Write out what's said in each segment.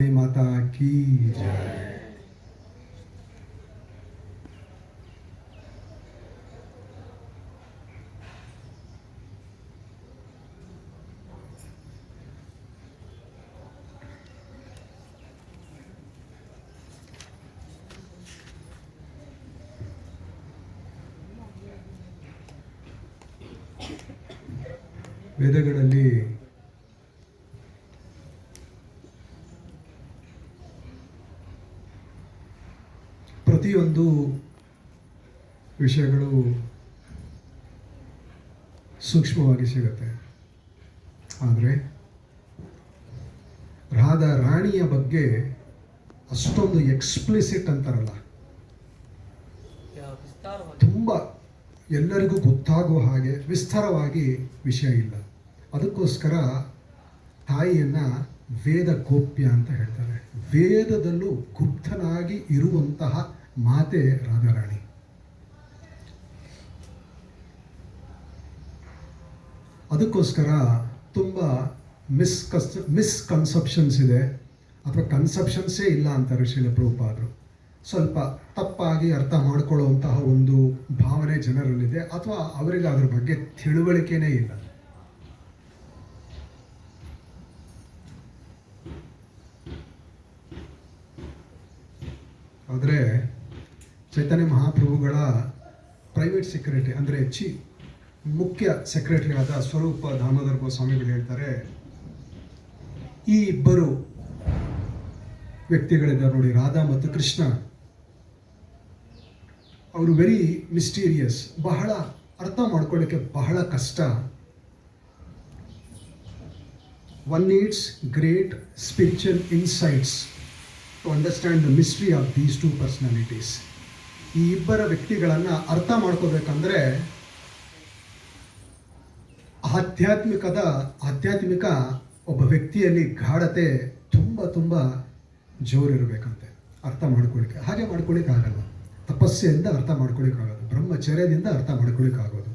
माता की जय। ವೇದಗಳಲ್ಲಿ ಪ್ರತಿಯೊಂದು ವಿಷಯಗಳು ಸೂಕ್ಷ್ಮವಾಗಿ ಸಿಗುತ್ತೆ. ಆದರೆ ರಾಧಾ ರಾಣಿಯ ಬಗ್ಗೆ ಅಷ್ಟೊಂದು ಎಕ್ಸ್ಪ್ಲಿಸಿಟ್ ಅಂತಾರಲ್ಲ, ತುಂಬ ಎಲ್ಲರಿಗೂ ಗೊತ್ತಾಗುವ ಹಾಗೆ ವಿಸ್ತಾರವಾಗಿ ವಿಷಯ ಇಲ್ಲ. ಅದಕ್ಕೋಸ್ಕರ ತಾಯಿಯನ್ನು ವೇದ ಗೋಪ್ಯ ಅಂತ ಹೇಳ್ತಾರೆ. ವೇದದಲ್ಲೂ ಗುಪ್ತನಾಗಿ ಇರುವಂತಹ ಮಾತೆ ರಾಧಾರಾಣಿ. ಅದಕ್ಕೋಸ್ಕರ ತುಂಬ ಮಿಸ್ಕನ್ಸೆಪ್ಷನ್ಸ್ ಇದೆ, ಅಥವಾ ಕನ್ಸೆಪ್ಷನ್ಸೇ ಇಲ್ಲ ಅಂತಾರೆ ಶ್ರೀಲ ಪ್ರಭುಪಾದರು. ಸ್ವಲ್ಪ ತಪ್ಪಾಗಿ ಅರ್ಥ ಮಾಡ್ಕೊಳ್ಳುವಂತಹ ಒಂದು ಭಾವನೆ ಜನರಲ್ಲಿದೆ, ಅಥವಾ ಅವರಿಗೆ ಅದರ ಬಗ್ಗೆ ತಿಳುವಳಿಕೆನೇ ಇಲ್ಲ. ಆದರೆ ಚೈತನ್ಯ ಮಹಾಪ್ರಭುಗಳ ಪ್ರೈವೇಟ್ ಸೆಕ್ರೆಟರಿ ಅಂದರೆ ಮುಖ್ಯ ಸೆಕ್ರೆಟರಿ ಆದ ಸ್ವರೂಪ ದಾಮೋದರ ಸ್ವಾಮಿಗಳು ಹೇಳ್ತಾರೆ, ಈ ಇಬ್ಬರು ವ್ಯಕ್ತಿಗಳಿದ್ದಾರೆ ನೋಡಿ, ರಾಧಾ ಮತ್ತು ಕೃಷ್ಣ, ಅವರು ವೆರಿ ಮಿಸ್ಟೀರಿಯಸ್, ಬಹಳ ಅರ್ಥ ಮಾಡ್ಕೊಳ್ಳಿಕ್ಕೆ ಬಹಳ ಕಷ್ಟ. One needs great spiritual insights to understand the mystery of these two personalities. ಈ ಇಬ್ಬರ ವ್ಯಕ್ತಿಗಳನ್ನು ಅರ್ಥ ಮಾಡ್ಕೋಬೇಕಂದ್ರೆ ಆಧ್ಯಾತ್ಮಿಕ ಒಬ್ಬ ವ್ಯಕ್ತಿಯಲ್ಲಿ ಗಾಢತೆ ತುಂಬ ಜೋರಿರಬೇಕಂತೆ ಅರ್ಥ ಮಾಡ್ಕೊಳ್ಳಿಕ್ಕೆ. ಹಾಗೆ ಮಾಡ್ಕೊಳ್ಳಿಕ್ಕಾಗಲ್ಲ. ತಪಸ್ಸೆಯಿಂದ ಅರ್ಥ ಮಾಡ್ಕೊಳ್ಳಿಕ್ಕಾಗೋದು, ಬ್ರಹ್ಮಚರ್ಯದಿಂದ ಅರ್ಥ ಮಾಡ್ಕೊಳ್ಳಿಕ್ಕಾಗೋದು.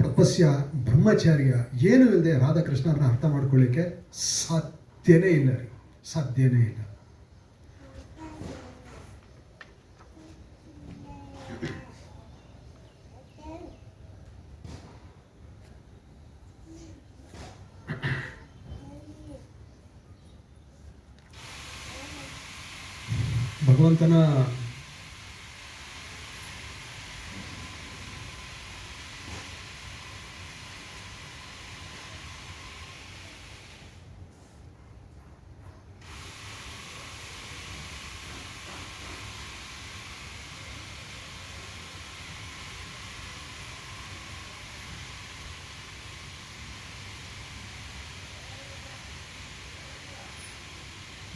ತಪಸ್ಯ ಬ್ರಹ್ಮಚರ್ಯ ಏನು ಇಲ್ಲದೆ ರಾಧಾಕೃಷ್ಣರನ್ನ ಅರ್ಥ ಮಾಡ್ಕೊಳ್ಳಿಕ್ಕೆ ಸಾಧ್ಯನೇ ಇಲ್ಲ. ಭಗವಂತನ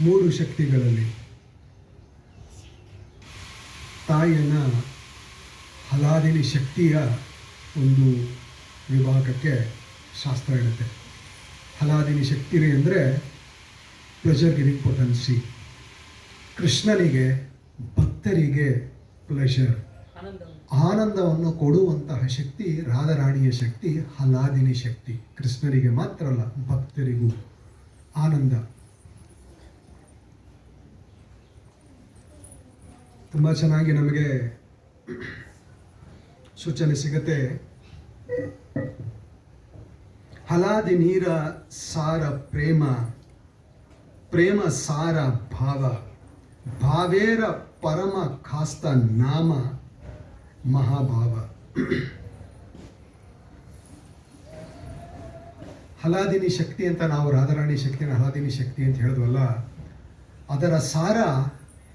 ಮೂರು ಶಕ್ತಿಗಳಲ್ಲಿ ತಾಯಿಯನ್ನು ಹಲಾದಿನಿ ಶಕ್ತಿಯ ಒಂದು ವಿಭಾಗಕ್ಕೆ ಶಾಸ್ತ್ರ ಇರುತ್ತೆ. ಹಲಾದಿನಿ ಶಕ್ತಿ ಅಂದರೆ ಪ್ಲೆಜರ್ ಗಿವಿಂಗ್ ಪೊಟೆನ್ಸಿ. ಕೃಷ್ಣನಿಗೆ ಭಕ್ತರಿಗೆ ಪ್ಲೆಷರ್, ಆನಂದವನ್ನು ಕೊಡುವಂತಹ ಶಕ್ತಿ ರಾಧಾರಾಣಿಯ ಶಕ್ತಿ, ಹಲಾದಿನಿ ಶಕ್ತಿ. ಕೃಷ್ಣನಿಗೆ ಮಾತ್ರ ಅಲ್ಲ, ಭಕ್ತರಿಗೂ ಆನಂದ. ತುಂಬ ಚೆನ್ನಾಗಿ ನಮಗೆ ಸೂಚನೆ ಸಿಗತ್ತೆ. ಹಲಾದಿ ನೀರ ಸಾರ ಪ್ರೇಮ, ಪ್ರೇಮ ಸಾರ ಭಾವ, ಭಾವೇರ ಪರಮ ಖಾಸ್ತ ನಾಮ ಮಹಾಭಾವ. ಹಲಾದಿನಿ ಶಕ್ತಿ ಅಂತ ನಾವು ರಾಧಾರಾಣಿ ಶಕ್ತಿನ ಹಲಾದಿನಿ ಶಕ್ತಿ ಅಂತ ಹೇಳಿದ್ವಲ್ಲ, ಅದರ ಸಾರ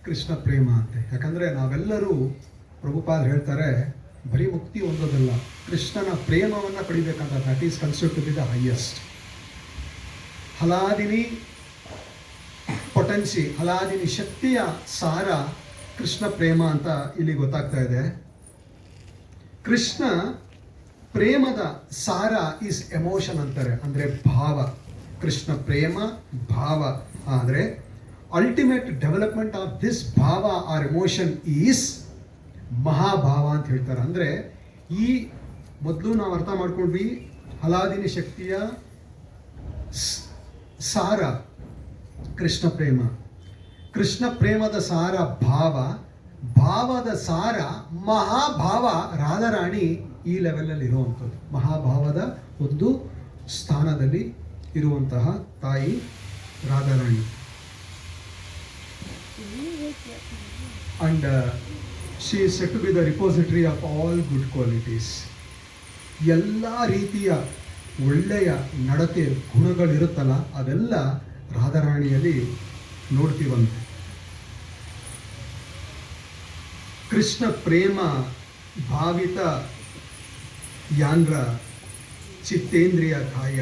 ಕೃಷ್ಣ ಪ್ರೇಮ ಅಂತೆ. ಯಾಕಂದರೆ ನಾವೆಲ್ಲರೂ ಪ್ರಭುಪಾದ ಹೇಳ್ತಾರೆ, ಬರೀ ಮುಕ್ತಿ ಹೊಂದೋದಲ್ಲ, ಕೃಷ್ಣನ ಪ್ರೇಮವನ್ನು ಪಡಿಬೇಕಂತ. That is considered to be the highest. ಹಲಾದಿನಿ ಪೊಟೆನ್ಸಿ, ಹಲಾದಿನಿ ಶಕ್ತಿಯ ಸಾರ ಕೃಷ್ಣ ಪ್ರೇಮ ಅಂತ ಇಲ್ಲಿ ಗೊತ್ತಾಗ್ತಾ ಇದೆ. ಕೃಷ್ಣ ಪ್ರೇಮದ ಸಾರ ಈಸ್ ಎಮೋಷನ್ ಅಂತಾರೆ, ಅಂದರೆ ಭಾವ. ಕೃಷ್ಣ ಪ್ರೇಮ ಭಾವ. ಆದರೆ ಅಲ್ಟಿಮೇಟ್ ಡೆವಲಪ್ಮೆಂಟ್ ಆಫ್ ದಿಸ್ ಭಾವ ಆರ್ ಎಮೋಷನ್ ಈಸ್ ಮಹಾಭಾವ ಅಂತ ಹೇಳ್ತಾರೆ. ಅಂದರೆ ಈ ಮೊದಲು ನಾವು ಅರ್ಥ ಮಾಡ್ಕೊಂಡ್ವಿ, ಹಲಾದಿನಿ ಶಕ್ತಿಯ ಸಾರ ಕೃಷ್ಣ ಪ್ರೇಮ, ಕೃಷ್ಣ ಪ್ರೇಮದ ಸಾರ ಭಾವ, ಭಾವದ ಸಾರ ಮಹಾಭಾವ. ರಾಧಾರಾಣಿ ಈ ಲೆವೆಲಲ್ಲಿ ಇರುವಂಥದ್ದು, ಮಹಾಭಾವದ ಒಂದು ಸ್ಥಾನದಲ್ಲಿ ಇರುವಂತಹ ತಾಯಿ Radharani. And she is set to be the repository of all good qualities. ಎಲ್ಲ ರೀತಿಯ ಒಳ್ಳೆಯ ನಡತೆ ಗುಣಗಳಿರುತ್ತಲ್ಲ ಅದೆಲ್ಲ ರಾಧಾರಾಣಿಯಲ್ಲಿ ನೋಡ್ತೀವಂತೆ. ಕೃಷ್ಣ ಪ್ರೇಮ ಭಾವಿತ ಯಾಂದ್ರ ಚಿತ್ತೇಂದ್ರಿಯ ಕಾಯ,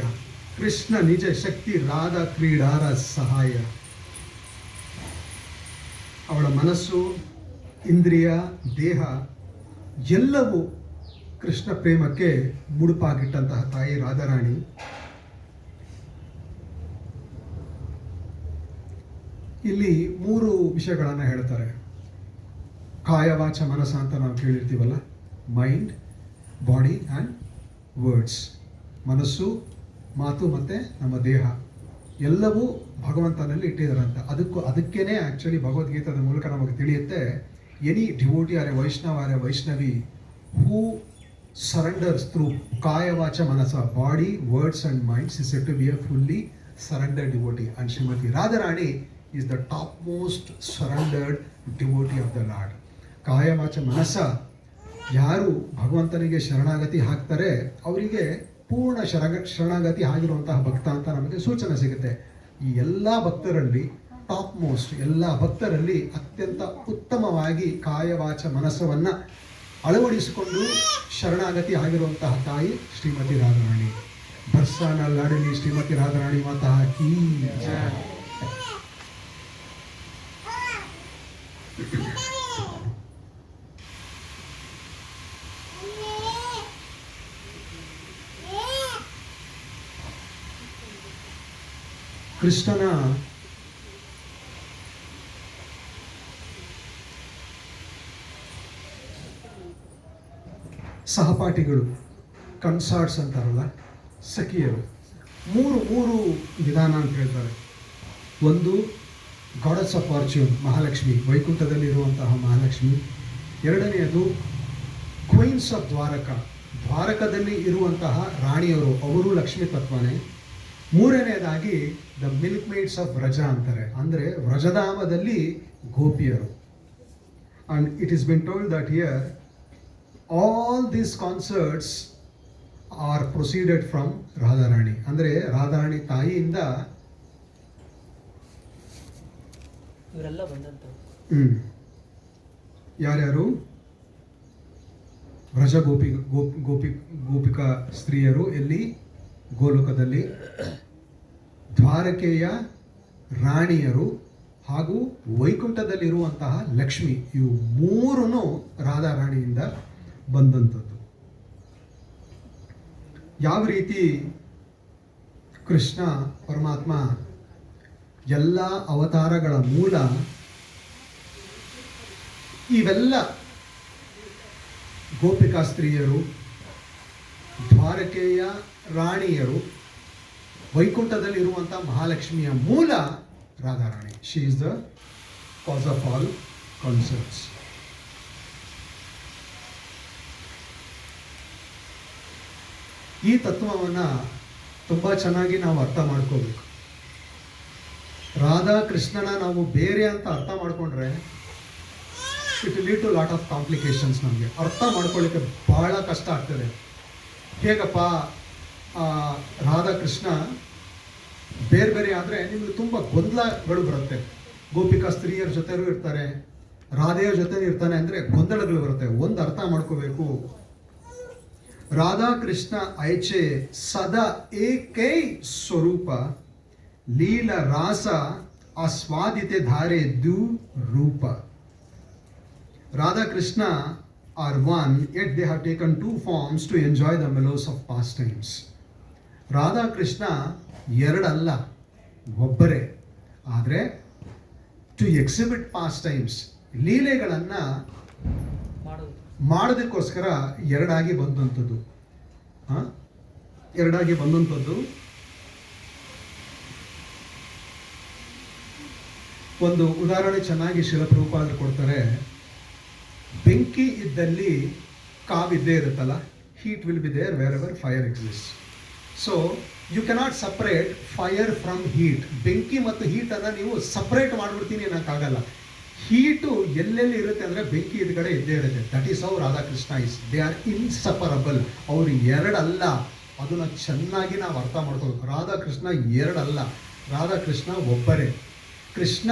ಕೃಷ್ಣ ನಿಜ ಶಕ್ತಿ ರಾಧಾ ಕ್ರೀಡಾರ ಸಹಾಯ. ಅವಳ ಮನಸ್ಸು, ಇಂದ್ರಿಯ, ದೇಹ ಎಲ್ಲವೂ ಕೃಷ್ಣ ಪ್ರೇಮಕ್ಕೆ ಮುಡುಪಾಗಿಟ್ಟಂತಹ ತಾಯಿ ರಾಧಾರಾಣಿ. ಇಲ್ಲಿ 3 ವಿಷಯಗಳನ್ನು ಹೇಳ್ತಾರೆ. ಕಾಯ ವಾಚ ಮನಸ ಅಂತ ನಾವು ಕೇಳಿರ್ತೀವಲ್ಲ, ಮೈಂಡ್, ಬಾಡಿ ಆ್ಯಂಡ್ ವರ್ಡ್ಸ್. ಮನಸ್ಸು, ಮಾತು ಮತ್ತು ನಮ್ಮ ದೇಹ ಎಲ್ಲವೂ ಭಗವಂತನಲ್ಲಿ ಇಟ್ಟಿದ್ದಾರಂತೆ. ಅದಕ್ಕೇನೆ ಆ್ಯಕ್ಚುಲಿ ಭಗವದ್ಗೀತಾದ ಮೂಲಕ ನಮಗೆ ತಿಳಿಯುತ್ತೆ, any devotee or a Vaishnava or a Vaishnavi who surrenders through kaya vacha manasa, body, words and minds, is said to be a fully surrendered devotee. And Srimati Radharani is the topmost surrendered devotee of the Lord. Kaya vacha manasa, ಯಾರು ಭಗವಂತನಿಗೆ ಶರಣಾಗತಿ ಹಾಕ್ತಾರೆ ಅವರಿಗೆ ಪೂರ್ಣ ಶರಣಾಗತಿ ಆಗಿರುವಂತಹ ಭಕ್ತ ಅಂತ ನಮಗೆ ಸೂಚನೆ ಸಿಗುತ್ತೆ. ಈ ಎಲ್ಲ ಭಕ್ತರಲ್ಲಿ ಟಾಪ್ ಮೋಸ್ಟ್, ಎಲ್ಲ ಭಕ್ತರಲ್ಲಿ ಅತ್ಯಂತ ಉತ್ತಮವಾಗಿ ಕಾಯವಾಚ ಮನಸ್ಸವನ್ನು ಅಳವಡಿಸಿಕೊಂಡು ಶರಣಾಗತಿ ಆಗಿರುವಂತಹ ತಾಯಿ ಶ್ರೀಮತಿ ರಾಧಾರಾಣಿ. ಬರ್ಸಾನ ಲಾಡಲಿ ಶ್ರೀಮತಿ ರಾಧಾರಾಣಿ ಮಾತಾ ಕೀ ಜೈ. ಕೃಷ್ಣನ ಸಹಪಾಠಿಗಳು, ಕನ್ಸಾರ್ಟ್ಸ್ ಅಂತಾರಲ್ಲ, ಸಖಿಯರು, ಮೂರು ವಿಧಾನ ಅಂತ ಹೇಳ್ತಾರೆ. ಒಂದು ಗಾಡೆಸ್ ಆಫ್ ಫಾರ್ಚ್ಯೂನ್, ಮಹಾಲಕ್ಷ್ಮಿ, ವೈಕುಂಠದಲ್ಲಿರುವಂತಹ ಮಹಾಲಕ್ಷ್ಮಿ. ಎರಡನೆಯದು ಕ್ವೀನ್ಸ್ ಆಫ್ ದ್ವಾರಕ, ದ್ವಾರಕದಲ್ಲಿ ಇರುವಂತಹ ರಾಣಿಯರು, ಅವರು ಲಕ್ಷ್ಮೀ ತತ್ವನೇ. ಮೂರನೆಯದಾಗಿ the milk maids of Vraja ಅಂತಾರೆ, ಅಂದರೆ ವ್ರಜಧಾಮದಲ್ಲಿ ಗೋಪಿಯರು. And it is been told that here all these concerts are proceeded from Radharani. ಅಂದರೆ ರಾಧಾರಾಣಿ ತಾಯಿಯಿಂದ ಇವರೆಲ್ಲ ಬಂದಂತ. ಯಾರ್ಯಾರು? ವ್ರಜ ಗೋಪಿಕಾ ಸ್ತ್ರೀಯರು ಎಲ್ಲಿ? ಗೋಲೋಕದಲ್ಲಿ. ದ್ವಾರಕೆಯ ರಾಣಿಯರು ಹಾಗೂ ವೈಕುಂಠದಲ್ಲಿರುವಂತಹ ಲಕ್ಷ್ಮಿ, ಇವು ಮೂರೂ ರಾಧಾರಾಣಿಯಿಂದ ಬಂದಂಥದ್ದು. ಯಾವ ರೀತಿ ಕೃಷ್ಣ ಪರಮಾತ್ಮ ಎಲ್ಲ ಅವತಾರಗಳ ಮೂಲ, ಇವೆಲ್ಲ ಗೋಪಿಕಾ ಸ್ತ್ರೀಯರು, ದ್ವಾರಕೆಯ ರಾಣಿಯರು, ವೈಕುಂಠದಲ್ಲಿರುವಂಥ ಮಹಾಲಕ್ಷ್ಮಿಯ ಮೂಲ Radharani. She is the cos of all concepts. ಈ ತತ್ವವನ್ನು ತುಂಬ ಚೆನ್ನಾಗಿ ನಾವು ಅರ್ಥ ಮಾಡ್ಕೋಬೇಕು. ರಾಧಾ ಕೃಷ್ಣನ ನಾವು ಬೇರೆ ಅಂತ ಅರ್ಥ ಮಾಡ್ಕೊಂಡ್ರೆ it lead to lot of complications. ನಮಗೆ ಅರ್ಥ ಮಾಡ್ಕೊಳ್ಳಿಕ್ಕೆ ಬಹಳ ಕಷ್ಟ ಆಗ್ತದೆ. ಹೇಗಪ್ಪ ರಾಧಾ ಕೃಷ್ಣ ಬೇರೆ ಬೇರೆ ಆದರೆ ನಿಮಗೆ ತುಂಬ ಗೊಂದಲಗಳು ಬರುತ್ತೆ. ಗೋಪಿಕಾ ಸ್ತ್ರೀಯರ ಜೊತೆನೂ ಇರ್ತಾರೆ, ರಾಧೆಯ ಜೊತೆ ಇರ್ತಾನೆ ಅಂದರೆ ಗೊಂದಲಗಳು ಬರುತ್ತೆ. ಒಂದು ಅರ್ಥ ಮಾಡ್ಕೋಬೇಕು, ರಾಧಾ ಕೃಷ್ಣ ಐಚೆ ಸದಾ ಏಕೈ ಸ್ವರೂಪ, ಲೀಲ ರಾಸ ಆಸ್ವಾದಿತೆ ಧಾರೆ ದ್ಯು ರೂಪ. Radha Krishna are one, yet they have taken 2 forms to enjoy the mellows of pastimes. Radha Krishna ಎರಡಲ್ಲ, ಒಬ್ಬರೇ. ಆದರೆ ಟು ಎಕ್ಸಿಬಿಟ್ ಪಾಸ್ಟ್ ಟೈಮ್ಸ್, ಲೀಲೆಗಳನ್ನು ಮಾಡೋದಕ್ಕೋಸ್ಕರ ಎರಡಾಗಿ ಬಂದಂಥದ್ದು. ಎರಡಾಗಿ ಬಂದಂಥದ್ದು. ಒಂದು ಉದಾಹರಣೆ ಚೆನ್ನಾಗಿ ಶಿಲಪ್ರಭುಪಾದರು ಕೊಡ್ತಾರೆ. ಬೆಂಕಿ ಇದ್ದಲ್ಲಿ ಕಾವಿದ್ದೇ ಇರುತ್ತಲ್ಲ, heat will be there wherever fire exists. So you cannot separate fire from heat. ಬೆಂಕಿ ಮತ್ತು ಹೀಟನ್ನು ನೀವು ಸಪ್ರೇಟ್ ಮಾಡ್ಬಿಡ್ತೀನಿ ಅನ್ನೋಕ್ಕಾಗಲ್ಲ. ಹೀಟು ಎಲ್ಲೆಲ್ಲಿ ಇರುತ್ತೆ ಅಂದರೆ ಬೆಂಕಿ ಇದ್ ಕಡೆ ಇದ್ದೇ ಇರುತ್ತೆ. That is how Radhakrishna is. They are inseparable. ಅವರು ಎರಡಲ್ಲ, ಅದನ್ನು ಚೆನ್ನಾಗಿ ನಾವು ಅರ್ಥ ಮಾಡ್ಕೋಬೇಕು. ರಾಧಾಕೃಷ್ಣ ಎರಡಲ್ಲ, ರಾಧಾಕೃಷ್ಣ ಒಬ್ಬರೇ. Krishna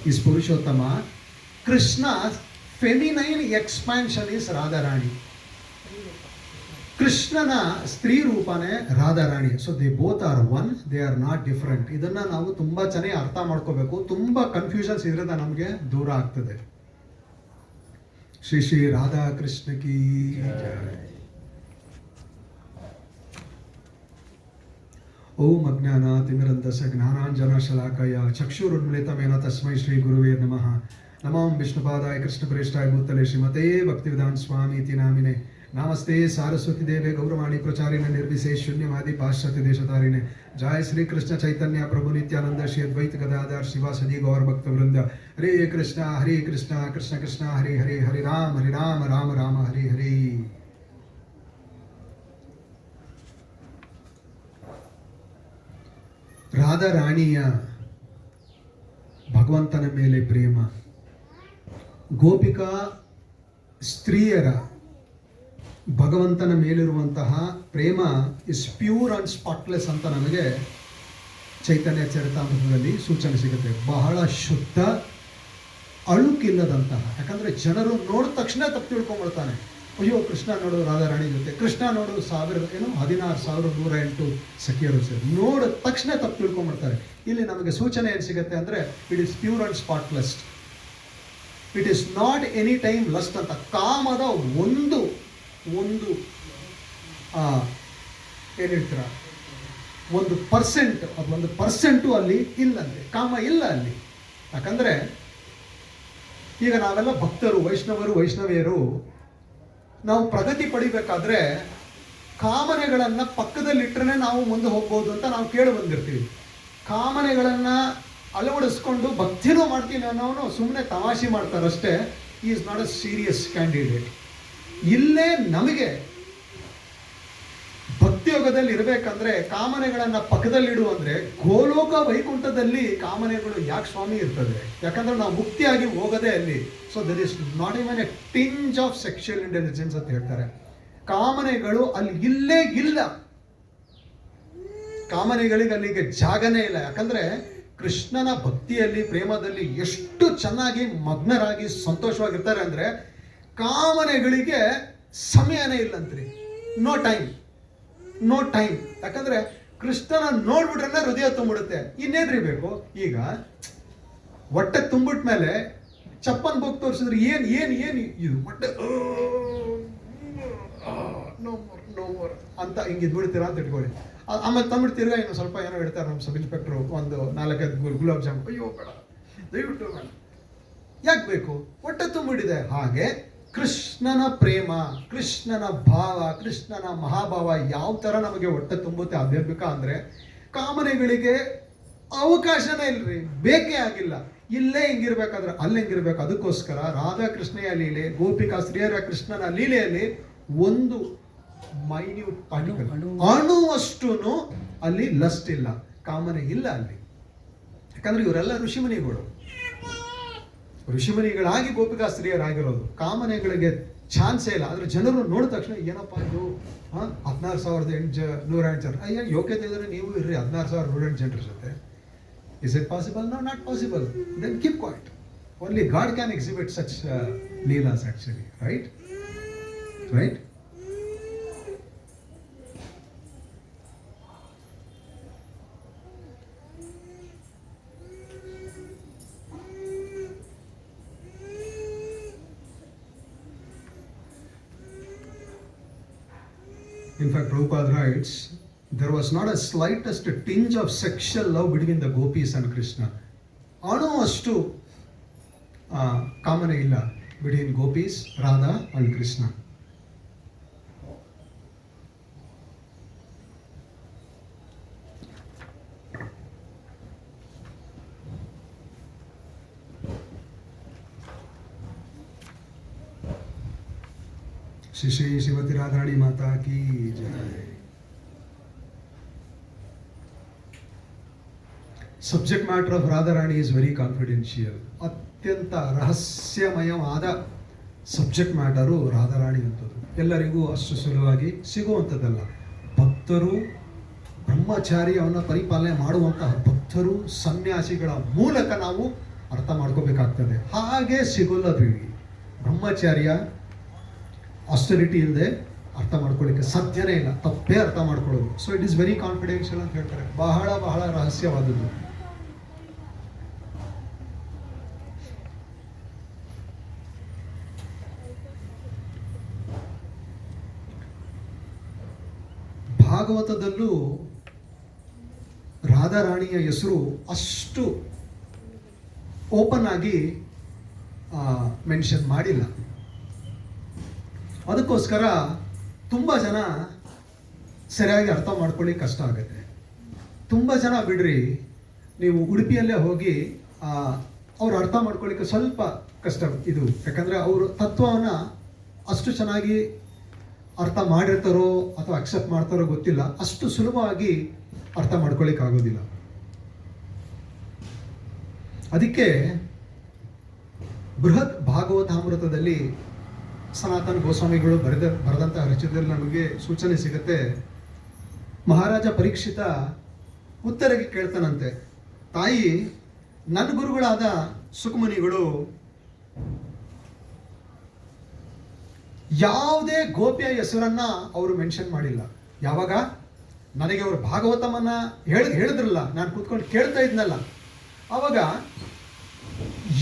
is Purushottama. Krishna feminine expansion is Radharani. ಕೃಷ್ಣನ ಸ್ತ್ರೀ ರೂಪನೇ Radharani. So they both are one, they are not different. ಇದನ್ನ ನಾವು ತುಂಬಾ ಚೆನ್ನಾಗಿ ಅರ್ಥ ಮಾಡ್ಕೋಬೇಕು. ತುಂಬಾ ಕನ್ಫ್ಯೂಷನ್ಸ್ ಇದರಿಂದ ನಮಗೆ ದೂರ ಆಗ್ತದೆ. ಶ್ರೀ ಶ್ರೀ ರಾಧಾ ಕೃಷ್ಣ ಕೀ ಜೈ. ಓಂ ಅಜ್ಞಾನ ತಿಮಿರಂಧಸ್ಯ ಜ್ಞಾನಾಂಜನ ಶಲಾಕಯ ಚಕ್ಷುರುನ್ಮಿಲಿತಮೇನ ತಸ್ಮೈ ಶ್ರೀ ಗುರುವೇ ನಮಃ. ನಮಾಂ ವಿಷ್ಣುಪಾದಾಯ ಕೃಷ್ಣಪ್ರೇಷ್ಠಾಯ ಭೂತಲೆ ಶ್ರೀಮತೇ ಭಕ್ತಿವೇದಾಂತ ಸ್ವಾಮಿ ಇತಿ ನಾಮಿನೆ. ನಮಸ್ತೆ ಸಾರಸ್ವತಿ ದೇವೆ ಗೌರವಾಣಿ ಪ್ರಚಾರಿಣೆ ನಿರ್ವಿಶೇಷ ಶೂನ್ಯವಾದಿ ಪಾಶ್ಚಾತ್ಯ ದೇಶತಾರಿಣೆ. ಜಯ ಶ್ರೀ ಕೃಷ್ಣ ಚೈತನ್ಯ ಪ್ರಭು ನಿತ್ಯಾನಂದ ಶ್ರೀ ಅದ್ವೈತ ಗದಾಧರ ಶಿವಾಸದಿ ಗೌರ ಭಕ್ತ ವೃಂದ. ಹರೇ ಕೃಷ್ಣ ಕೃಷ್ಣ ಕೃಷ್ಣ ಹರಿ ಹರಿ ಹರಿ ರಾಮ ರಾಮ ರಾಮ ಹರಿ ಹರಿ. ರಾಧಾರಾಣಿಯ ಭಗವಂತನ ಮೇಲೆ ಪ್ರೇಮ, ಗೋಪಿಕಾ ಸ್ತ್ರೀಯರ ಭಗವಂತನ ಮೇಲಿರುವಂತಹ ಪ್ರೇಮ ಇಸ್ ಪ್ಯೂರ್ ಅಂಡ್ ಸ್ಪಾಟ್ಲೆಸ್ ಅಂತ ನಮಗೆ ಚೈತನ್ಯ ಚರಿತಾಮೃತದಲ್ಲಿ ಸೂಚನೆ ಸಿಗುತ್ತೆ. ಬಹಳ ಶುದ್ಧ, ಅಳುಕಿಲ್ಲದಂತಹ. ಯಾಕಂದರೆ ಜನರು ನೋಡಿದ ತಕ್ಷಣ ತಪ್ಪು ತಿಳ್ಕೊಂಡ್ಬಿಡ್ತಾನೆ. ಅಯ್ಯೋ ಕೃಷ್ಣ ನೋಡು ರಾಧಾರಾಣಿ ಜೊತೆ, ಕೃಷ್ಣ ನೋಡು 16,108 ಸಖಿಯರು ಸೇರಿ ನೋಡಿದ ತಕ್ಷಣ ತಪ್ಪು ತಿಳ್ಕೊಂಡ್ಬಿಡ್ತಾರೆ. ಇಲ್ಲಿ ನಮಗೆ ಸೂಚನೆ ಏನು ಸಿಗುತ್ತೆ ಅಂದರೆ it is pure and spotless. It is not any time lust ಅಂತ. ಕಾಮದ ಒಂದು ಏನು ಹೇಳ್ತೀರ, 1% ಅಲ್ಲಿ ಇಲ್ಲಂತೆ, ಕಾಮ ಇಲ್ಲ ಅಲ್ಲಿ. ಯಾಕಂದರೆ ಈಗ ನಾವೆಲ್ಲ ಭಕ್ತರು, ವೈಷ್ಣವಿಯರು, ನಾವು ಪ್ರಗತಿ ಪಡಿಬೇಕಾದ್ರೆ ಕಾಮನೆಗಳನ್ನು ಪಕ್ಕದಲ್ಲಿಟ್ಟರೆ ನಾವು ಮುಂದೆ ಹೋಗ್ಬೋದು ಅಂತ ನಾವು ಕೇಳಿ ಬಂದಿರ್ತೀವಿ. ಕಾಮನೆಗಳನ್ನು ಅಳವಡಿಸ್ಕೊಂಡು ಭಕ್ತಿನೂ ಮಾಡ್ತೀನಿ ಅನ್ನೋನು ಸುಮ್ಮನೆ ತಮಾಷೆ ಮಾಡ್ತಾರಷ್ಟೇ. Is not a serious candidate. ಇಲ್ಲೇ ನಮಗೆ ಭಕ್ತಿಯೋಗದಲ್ಲಿ ಇರಬೇಕಂದ್ರೆ ಕಾಮನೆಗಳನ್ನು ಪಕ್ಕದಲ್ಲಿಡು ಅಂದರೆ ಗೋಲೋಕ ವೈಕುಂಠದಲ್ಲಿ ಕಾಮನೆಗಳು ಯಾಕೆ ಸ್ವಾಮಿ ಇರ್ತದೆ? ಯಾಕಂದ್ರೆ ನಾವು ಮುಕ್ತಿಯಾಗಿ ಹೋಗೋದೇ ಅಲ್ಲಿ. So there is not even a tinge of sexual intelligence ಅಂತ ಹೇಳ್ತಾರೆ. ಕಾಮನೆಗಳು ಅಲ್ಲಿ ಇಲ್ಲೇ ಇಲ್ಲ. ಕಾಮನೆಗಳಿಗೆ ಅಲ್ಲಿಗೆ ಜಾಗನೇ ಇಲ್ಲ. ಯಾಕಂದ್ರೆ ಕೃಷ್ಣನ ಭಕ್ತಿಯಲ್ಲಿ, ಪ್ರೇಮದಲ್ಲಿ ಎಷ್ಟು ಚೆನ್ನಾಗಿ ಮಗ್ನರಾಗಿ ಸಂತೋಷವಾಗಿರ್ತಾರೆ ಅಂದರೆ ಕಾಮನೆಗಳಿಗೆ ಸಮಯನೇ ಇಲ್ಲಂತ್ರಿ. No time. ಯಾಕಂದ್ರೆ ಕೃಷ್ಣನ ನೋಡ್ಬಿಟ್ರೆ ಹೃದಯ ತುಂಬಿಡುತ್ತೆ. ಇನ್ನೇನ್ರಿ ಬೇಕು? ಈಗ ಹೊಟ್ಟೆ ತುಂಬಿಟ್ಟ ಮೇಲೆ ಚಪ್ಪನ್ ಬೋಗ್ ತೋರಿಸಿದ್ರೆ ಏನು ಇದು ಹೊಟ್ಟೆ ನೋ ಮೋರ್ ಅಂತ ಹಿಂಗೆ ಇದ್ಬಿಡ್ತೀರಾ ಅಂತ ಇಟ್ಕೊಳ್ಳಿ. ಆಮೇಲೆ ತಂದ್ಬಿಟ್ಟು ತಿರ್ಗಾ ಇನ್ನು ಸ್ವಲ್ಪ ಏನೋ ಹೇಳ್ತಾರೆ ನಮ್ಮ ಸಬ್ ಇನ್ಸ್ಪೆಕ್ಟ್ರು, ಒಂದು 4-5 ಗುಲಾಬ್ ಜಾಮೂನ್. ಅಯ್ಯೋ ಬೇಡ, ದಯವಿಟ್ಟು ಬೇಡ. ಯಾಕೆ ಬೇಕು? ಹೊಟ್ಟೆ ತುಂಬಿಡಿದೆ. ಹಾಗೆ ಕೃಷ್ಣನ ಪ್ರೇಮ, ಕೃಷ್ಣನ ಭಾವ, ಕೃಷ್ಣನ ಮಹಾಭಾವ ಯಾವ ಥರ ನಮಗೆ ಹೊಟ್ಟೆ ತುಂಬುತ್ತೆ ಆಧ್ಯಾತ್ಮಿಕ ಅಂದರೆ ಕಾಮನೆಗಳಿಗೆ ಅವಕಾಶನೇ ಇಲ್ರಿ, ಬೇಕೇ ಆಗಿಲ್ಲ. ಇಲ್ಲೇ ಹಿಂಗಿರ್ಬೇಕಾದ್ರೆ ಅಲ್ಲಿ ಹೆಂಗಿರ್ಬೇಕು. ಅದಕ್ಕೋಸ್ಕರ ರಾಧಾಕೃಷ್ಣೆಯ ಲೀಲೆ, ಗೋಪಿಕಾ ಸ್ತ್ರೀಯರ ಕೃಷ್ಣನ ಲೀಲೆಯಲ್ಲಿ ಒಂದು ಮೈನ್ಯೂಟ್ ಪಾರ್ಟಿಕಲ್, ಅಣುವಷ್ಟು ಅಲ್ಲಿ ಲಸ್ಟ್ ಇಲ್ಲ, ಕಾಮನೆ ಇಲ್ಲ ಅಲ್ಲಿ. ಯಾಕಂದ್ರೆ ಇವರೆಲ್ಲ ಋಷಿಮುನಿಗಳಾಗಿ ಗೋಪಿಕಾ ಸ್ತ್ರೀಯರಾಗಿರೋದು. ಕಾಮನೆಗಳಿಗೆ ಚಾನ್ಸೇ ಇಲ್ಲ. ಆದರೆ ಜನರು ನೋಡಿದ ತಕ್ಷಣ ಏನಪ್ಪ ಇದು 16,108 ಜನ, ಅಯ್ಯ ಯೋಗ್ಯತೆ ಇದ್ರೆ ನೀವು ಇರ್ರಿ 16,108 ಜನರ ಜೊತೆ. Is it possible? No, not possible. Then keep quiet. Only God can exhibit such leelas actually. Right. In fact, Prabhupada writes, there was not a slightest tinge of sexual love between the gopis and Krishna. ಅಷ್ಟು ಕಾಮನೆ ಇಲ್ಲ between gopis, Radha and Krishna. Shri Shri Shrimati Radharani Mata Ki Jaya. Subject matter of Radharani is very confidential. ಅತ್ಯಂತ ರಹಸ್ಯಮಯವಾದ subject matter Radharani ಅಂತದ್ದು. ಎಲ್ಲರಿಗೂ ಅಷ್ಟು ಸುಲಭವಾಗಿ ಸಿಗುವಂಥದ್ದಲ್ಲ. ಭಕ್ತರು, ಬ್ರಹ್ಮಚಾರ್ಯವನ್ನು ಪರಿಪಾಲನೆ ಮಾಡುವಂತಹ ಭಕ್ತರು, ಸನ್ಯಾಸಿಗಳ ಮೂಲಕ ನಾವು ಅರ್ಥ ಮಾಡ್ಕೋಬೇಕಾಗ್ತದೆ. ಹಾಗೆ ಸಿಗೋಲ್ಲದು. ಬ್ರಹ್ಮಚಾರ್ಯ ಆಸ್ಟರಿಟಿ ಇಲ್ಲದೆ ಅರ್ಥ ಮಾಡ್ಕೊಳ್ಳಿಕ್ಕೆ ಸಾಧ್ಯನೇ ಇಲ್ಲ, ತಪ್ಪೇ ಅರ್ಥ ಮಾಡ್ಕೊಳ್ಳೋದು. So it is very confidential ಅಂತ ಹೇಳ್ತಾರೆ. ಬಹಳ ಬಹಳ ರಹಸ್ಯವಾದದ್ದು. ಭಾಗವತದಲ್ಲೂ ರಾಧಾರಾಣಿಯ ಹೆಸರು ಅಷ್ಟು ಓಪನ್ ಆಗಿ ಮೆನ್ಷನ್ ಮಾಡಿಲ್ಲ. ಅದಕ್ಕೋಸ್ಕರ ತುಂಬ ಜನ ಸರಿಯಾಗಿ ಅರ್ಥ ಮಾಡ್ಕೊಳ್ಳಿ ಕಷ್ಟ ಆಗುತ್ತೆ. ತುಂಬ ಜನ ಬಿಡ್ರಿ, ನೀವು ಉಡುಪಿಯಲ್ಲೇ ಹೋಗಿ ಅವ್ರು ಅರ್ಥ ಮಾಡ್ಕೊಳ್ಳಿಕ್ಕೆ ಸ್ವಲ್ಪ ಕಷ್ಟ ಇದು. ಯಾಕಂದರೆ ಅವರು ತತ್ವವನ್ನು ಅಷ್ಟು ಚೆನ್ನಾಗಿ ಅರ್ಥ ಮಾಡಿರ್ತಾರೋ ಅಥವಾ ಅಕ್ಸೆಪ್ಟ್ ಮಾಡ್ತಾರೋ ಗೊತ್ತಿಲ್ಲ. ಅಷ್ಟು ಸುಲಭವಾಗಿ ಅರ್ಥ ಮಾಡ್ಕೊಳ್ಳಿಕ್ಕೆ ಆಗೋದಿಲ್ಲ. ಅದಕ್ಕೆ ಬೃಹತ್ ಭಾಗವತಾಮೃತದಲ್ಲಿ ಸನಾತನ ಗೋಸ್ವಾಮಿಗಳು ಬರೆದಂತಹ ರಚನೆಯಲ್ಲಿ ನಮಗೆ ಸೂಚನೆ ಸಿಗುತ್ತೆ. ಮಹಾರಾಜ ಪರೀಕ್ಷಿತ ಉತ್ತರಕ್ಕೆ ಕೇಳ್ತಾನಂತೆ, ತಾಯಿ, ನನ್ನ ಗುರುಗಳಾದ ಸುಖಮುನಿಗಳು ಯಾವುದೇ ಗೋಪಿಯ ಹೆಸರನ್ನ ಅವರು ಮೆನ್ಷನ್ ಮಾಡಿಲ್ಲ. ಯಾವಾಗ ನನಗೆ ಅವರು ಭಾಗವತಮನ್ನ ಹೇಳಿದ್ರಲ್ಲ, ನಾನು ಕೂತ್ಕೊಂಡು ಕೇಳ್ತಾ ಇದ್ನಲ್ಲ, ಆವಾಗ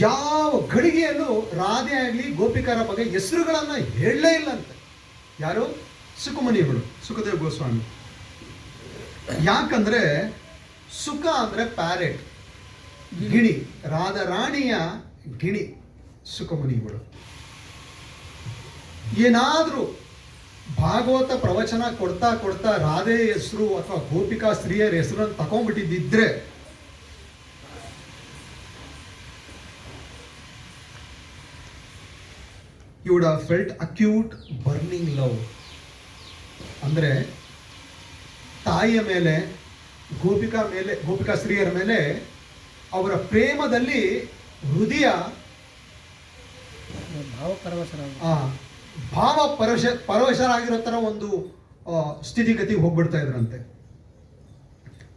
ಯಾವ ಘಳಿಗೆಯಲ್ಲೂ ರಾಧೆ ಆಗಲಿ ಗೋಪಿಕರ ಬಗ್ಗೆ ಹೆಸರುಗಳನ್ನು ಹೇಳಲೇ ಇಲ್ಲ ಅಂತ. ಯಾರು? ಸುಖಮುನಿಗಳು, ಸುಖದೇವ್ ಗೋಸ್ವಾಮಿ. ಯಾಕಂದ್ರೆ ಸುಖ ಅಂದ್ರೆ ಪ್ಯಾರೆಟ್, ಗಿಣಿ, ರಾಧಾರಾಣಿಯ ಗಿಣಿ ಸುಖಮುನಿಗಳು. ಏನಾದರೂ ಭಾಗವತ ಪ್ರವಚನ ಕೊಡ್ತಾ ಕೊಡ್ತಾ ರಾಧೆ ಹೆಸರು ಅಥವಾ ಗೋಪಿಕಾ ಸ್ತ್ರೀಯರ ಹೆಸರನ್ನು ತಗೊಂಡ್ಬಿಟ್ಟಿದ್ದಿದ್ರೆ you would have felt acute burning love. ಅಂದರೆ ತಾಯಿಯ ಮೇಲೆ, ಗೋಪಿಕಾ ಸ್ತ್ರೀಯರ ಮೇಲೆ ಅವರ ಪ್ರೇಮದಲ್ಲಿ ಹೃದಯ ಪರವಶರಾಗಿರೋ ಥರ ಒಂದು ಸ್ಥಿತಿಗತಿಗೆ ಹೋಗ್ಬಿಡ್ತಾ ಇದ್ರಂತೆ.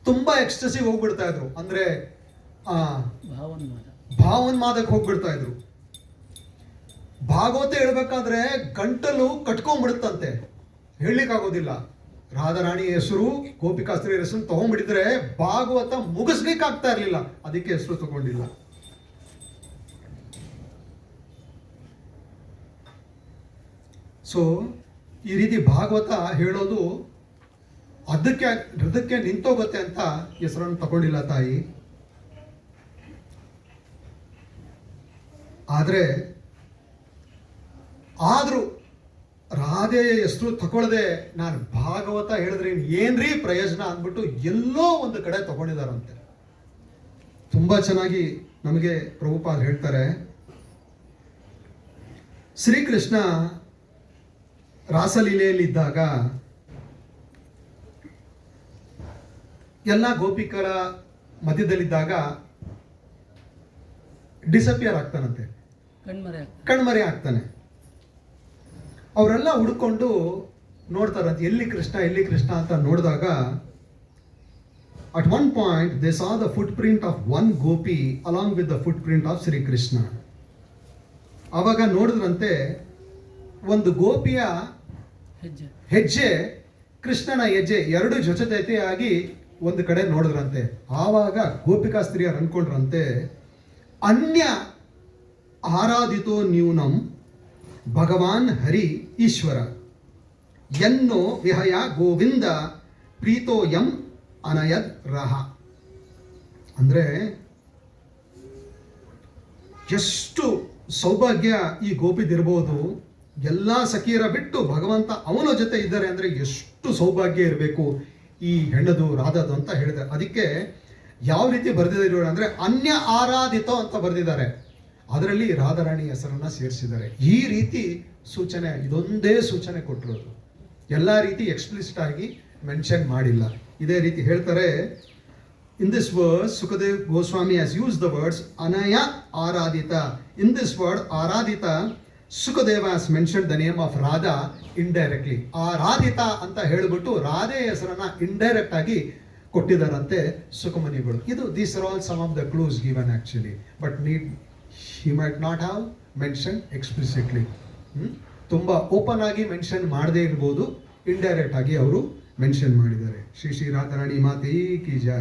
ತುಂಬಾ ಎಕ್ಸ್ಟಸಿವ್ ಹೋಗ್ಬಿಡ್ತಾ ಇದ್ರು. ಅಂದ್ರೆ ಭಾವನ್ಮಾದಕ್ಕೆ ಹೋಗ್ಬಿಡ್ತಾ ಇದ್ರು. ಭಾಗವತ ಹೇಳ್ಬೇಕಾದ್ರೆ ಗಂಟಲು ಕಟ್ಕೊಂಡ್ಬಿಡುತ್ತಂತೆ, ಹೇಳಲಿಕ್ಕಾಗೋದಿಲ್ಲ. ರಾಧಾರಾಣಿ ಹೆಸರು, ಗೋಪಿಕಾ ಸ್ತ್ರೀ ಹೆಸರು ತಗೊಂಡ್ಬಿಟ್ಟಿದ್ರೆ ಭಾಗವತ ಮುಗಿಸ್ಲಿಕ್ಕೆ ಆಗ್ತಾ ಇರಲಿಲ್ಲ. ಅದಕ್ಕೆ ಹೆಸರು ತಗೊಂಡಿಲ್ಲ. ಸೊ ಈ ರೀತಿ ಭಾಗವತ ಹೇಳೋದು ಅದಕ್ಕೆ ನಿಂತೋಗುತ್ತೆ ಅಂತ ಹೆಸರನ್ನು ತಗೊಂಡಿಲ್ಲ ತಾಯಿ. ಆದ್ರೂ ರಾಧೆಯ ಹೆಸರು ತಗೊಳ್ಳದೆ ನಾನು ಭಾಗವತ ಹೇಳಿದ್ರೆ ಏನ್ರಿ ಪ್ರಯೋಜನ ಅಂದ್ಬಿಟ್ಟು ಎಲ್ಲೋ ಒಂದು ಕಡೆ ತಗೊಂಡಿದಾರಂತೆ. ತುಂಬಾ ಚೆನ್ನಾಗಿ ನಮಗೆ ಪ್ರಭುಪಾದ ಹೇಳ್ತಾರೆ, ಶ್ರೀಕೃಷ್ಣ ರಾಸಲೀಲೆಯಲ್ಲಿದ್ದಾಗ ಎಲ್ಲ ಗೋಪಿಕರ ಮಧ್ಯದಲ್ಲಿದ್ದಾಗ ಡಿಸಪಿಯರ್ ಆಗ್ತಾನಂತೆ, ಕಣ್ಮರೆ ಆಗ್ತಾನೆ. ಅವರೆಲ್ಲ ಹುಡ್ಕೊಂಡು ನೋಡ್ತಾರಂತೆ, ಎಲ್ಲಿ ಕೃಷ್ಣ ಅಂತ ನೋಡಿದಾಗ at one point they saw the footprint of one gopi along with the footprint of Shri Krishna. ಆವಾಗ ನೋಡಿದ್ರಂತೆ ಒಂದು ಗೋಪಿಯ ಹೆಜ್ಜೆ, ಕೃಷ್ಣನ ಹೆಜ್ಜೆ ಎರಡು ಜೊತೆಯಾಗಿ ಒಂದು ಕಡೆ ನೋಡಿದ್ರಂತೆ. ಆವಾಗ ಗೋಪಿಕಾ ಸ್ತ್ರೀಯರು ಅನ್ಕೊಂಡ್ರಂತೆ, ಅನ್ಯ ಆರಾಧಿತೋ ನ್ಯೂನಂ ಭಗವಾನ್ ಹರಿ ಈಶ್ವರ ಎನ್ನೋ ವಿಹಯ ಗೋವಿಂದ ಪ್ರೀತೋ ಯಂ ಅನಯದ್ ರಹ. ಅಂದ್ರೆ ಎಷ್ಟು ಸೌಭಾಗ್ಯ ಈ ಗೋಪಿದಿರ್ಬೋದು. ಎಲ್ಲ ಸಖಿಯರ ಬಿಟ್ಟು ಭಗವಂತ ಅವನ ಜೊತೆ ಇದ್ದಾರೆ ಅಂದ್ರೆ ಎಷ್ಟು ಸೌಭಾಗ್ಯ ಇರಬೇಕು ಈ ಹೆಣ್ಣದು, ರಾಧದು ಅಂತ ಹೇಳಿದೆ. ಅದಕ್ಕೆ ಯಾವ ರೀತಿ ಬರೆದಿದ್ದಾರೆ ಅಂದ್ರೆ ಅನ್ಯ ಆರಾಧಿತ ಅಂತ ಬರೆದಿದ್ದಾರೆ. ಅದರಲ್ಲಿ ರಾಧಾರಾಣಿ ಹೆಸರನ್ನ ಸೇರಿಸಿದ್ದಾರೆ. ಈ ರೀತಿ ಸೂಚನೆ, ಇದೊಂದೇ ಸೂಚನೆ ಕೊಟ್ಟಿರೋದು, ಎಲ್ಲ ರೀತಿ ಎಕ್ಸ್ಪ್ಲಿಸಿಟ್ ಆಗಿ ಮೆನ್ಷನ್ ಮಾಡಿಲ್ಲ. ಇದೇ ರೀತಿ ಹೇಳ್ತಾರೆ, in this verse Sukadev Goswami has used the words Anaya Aradita. In this word Aradita, Sukadeva has mentioned the name of Radha indirectly. Aradita ಅಂತ ಹೇಳಿಬಿಟ್ಟು ರಾಧೆ ಹೆಸರನ್ನ ಇಂಡೈರೆಕ್ಟ್ ಆಗಿ ಕೊಟ್ಟಿದ್ದಾರಂತೆ ಸುಖಮನಿಗಳು. ಇದು these are all some of the clues given actually, but he might not have mentioned explicitly. ತುಂಬಾ open ಆಗಿ mention ಮಾಡದೇ ಇರ್ಬೋದು, indirect ಆಗಿ ಅವರು ಮೆನ್ಷನ್ ಮಾಡಿದ್ದಾರೆ. ಶ್ರೀ ಶ್ರೀ ರಾಧಾರಾಣಿ ಮಾತೆ ಕಿ ಜೈ.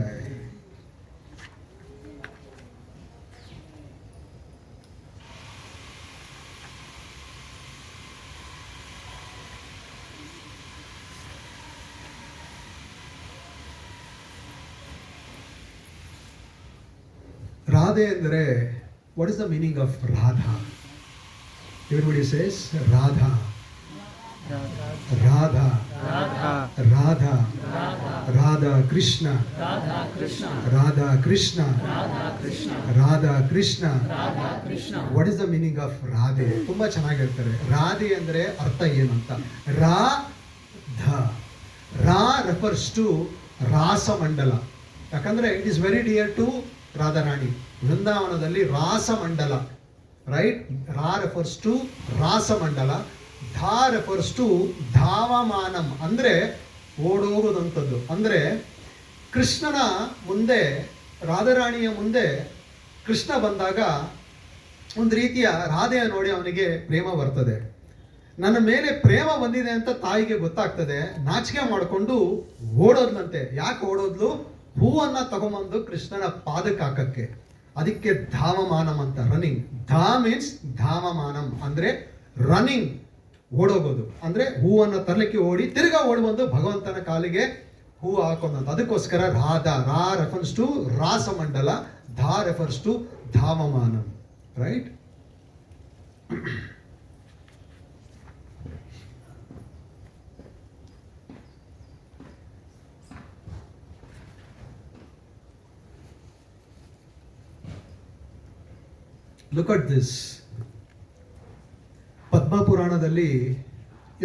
ರಾಧೆ ಅಂದರೆ, what is the meaning of Radha? Everybody says Radha, Radha, Radha, Radha Krishna, Radha Krishna, Radha Krishna. What is the meaning of Radhe? ತುಂಬಾ ಚೆನ್ನಾಗಿ ಹೇಳ್ತಾರೆ. ರಾಧೆ ಅಂದ್ರೆ ಅರ್ಥ ಏನಂತ. ರಾ ರೆಫರ್ಸ್ ಟು ರಾಸಮಂಡಲ. ಯಾಕಂದ್ರೆ it is very dear to Radharani. ವೃಂದಾವನದಲ್ಲಿ ರಾಸಮಂಡಲ, ರೈಟ್? ರಾ ರೆಫರ್ಸ್ ಟು ರಾಸಮಂಡಲ. ಧಾ ರೆಫರ್ಸ್ ಟು ಧಾವಮಾನಂ, ಅಂದ್ರೆ ಓಡೋಗುದಂಥದ್ದು. ಅಂದ್ರೆ ಕೃಷ್ಣನ ಮುಂದೆ, ರಾಧಾರಾಣಿಯ ಮುಂದೆ ಕೃಷ್ಣ ಬಂದಾಗ ಒಂದು ರೀತಿಯ ರಾಧೆಯ ನೋಡಿ ಅವನಿಗೆ ಪ್ರೇಮ ಬರ್ತದೆ. ನನ್ನ ಮೇಲೆ ಪ್ರೇಮ ಬಂದಿದೆ ಅಂತ ತಾಯಿಗೆ ಗೊತ್ತಾಗ್ತದೆ. ನಾಚಿಕೆ ಮಾಡಿಕೊಂಡು ಓಡೋದ್ಲಂತೆ. ಯಾಕೆ ಓಡೋದ್ಲು? ಹೂವನ್ನ ತಗೊಂಬಂದು ಕೃಷ್ಣನ ಪಾದಕ್ಕೆ ಹಾಕಕ್ಕೆ. ಅದಕ್ಕೆ ಧಾವಮಾನಂ ಅಂತ, ರನ್ನಿಂಗ್. ಧಾ ಮೀನ್ಸ್ ಧಾವಮಾನಂ ಅಂದ್ರೆ ರನ್ನಿಂಗ್, ಓಡೋಗೋದು. ಅಂದ್ರೆ ಹೂವನ್ನ ತರಲಿಕ್ಕೆ ಓಡಿ ತಿರ್ಗಾ ಓಡ್ಬಂದು ಭಗವಂತನ ಕಾಲಿಗೆ ಹೂವು ಹಾಕೋದಂತ. ಅದಕ್ಕೋಸ್ಕರ ರಾಧಾ, ರಾ ರೆಫರ್ಸ್ ಟು ರಾಸಮಂಡಲ, ಧಾ ರೆಫರ್ಸ್ ಟು ಧಾವಮಾನಂ, right? Look at this. Padma ಪುರಾಣದಲ್ಲಿ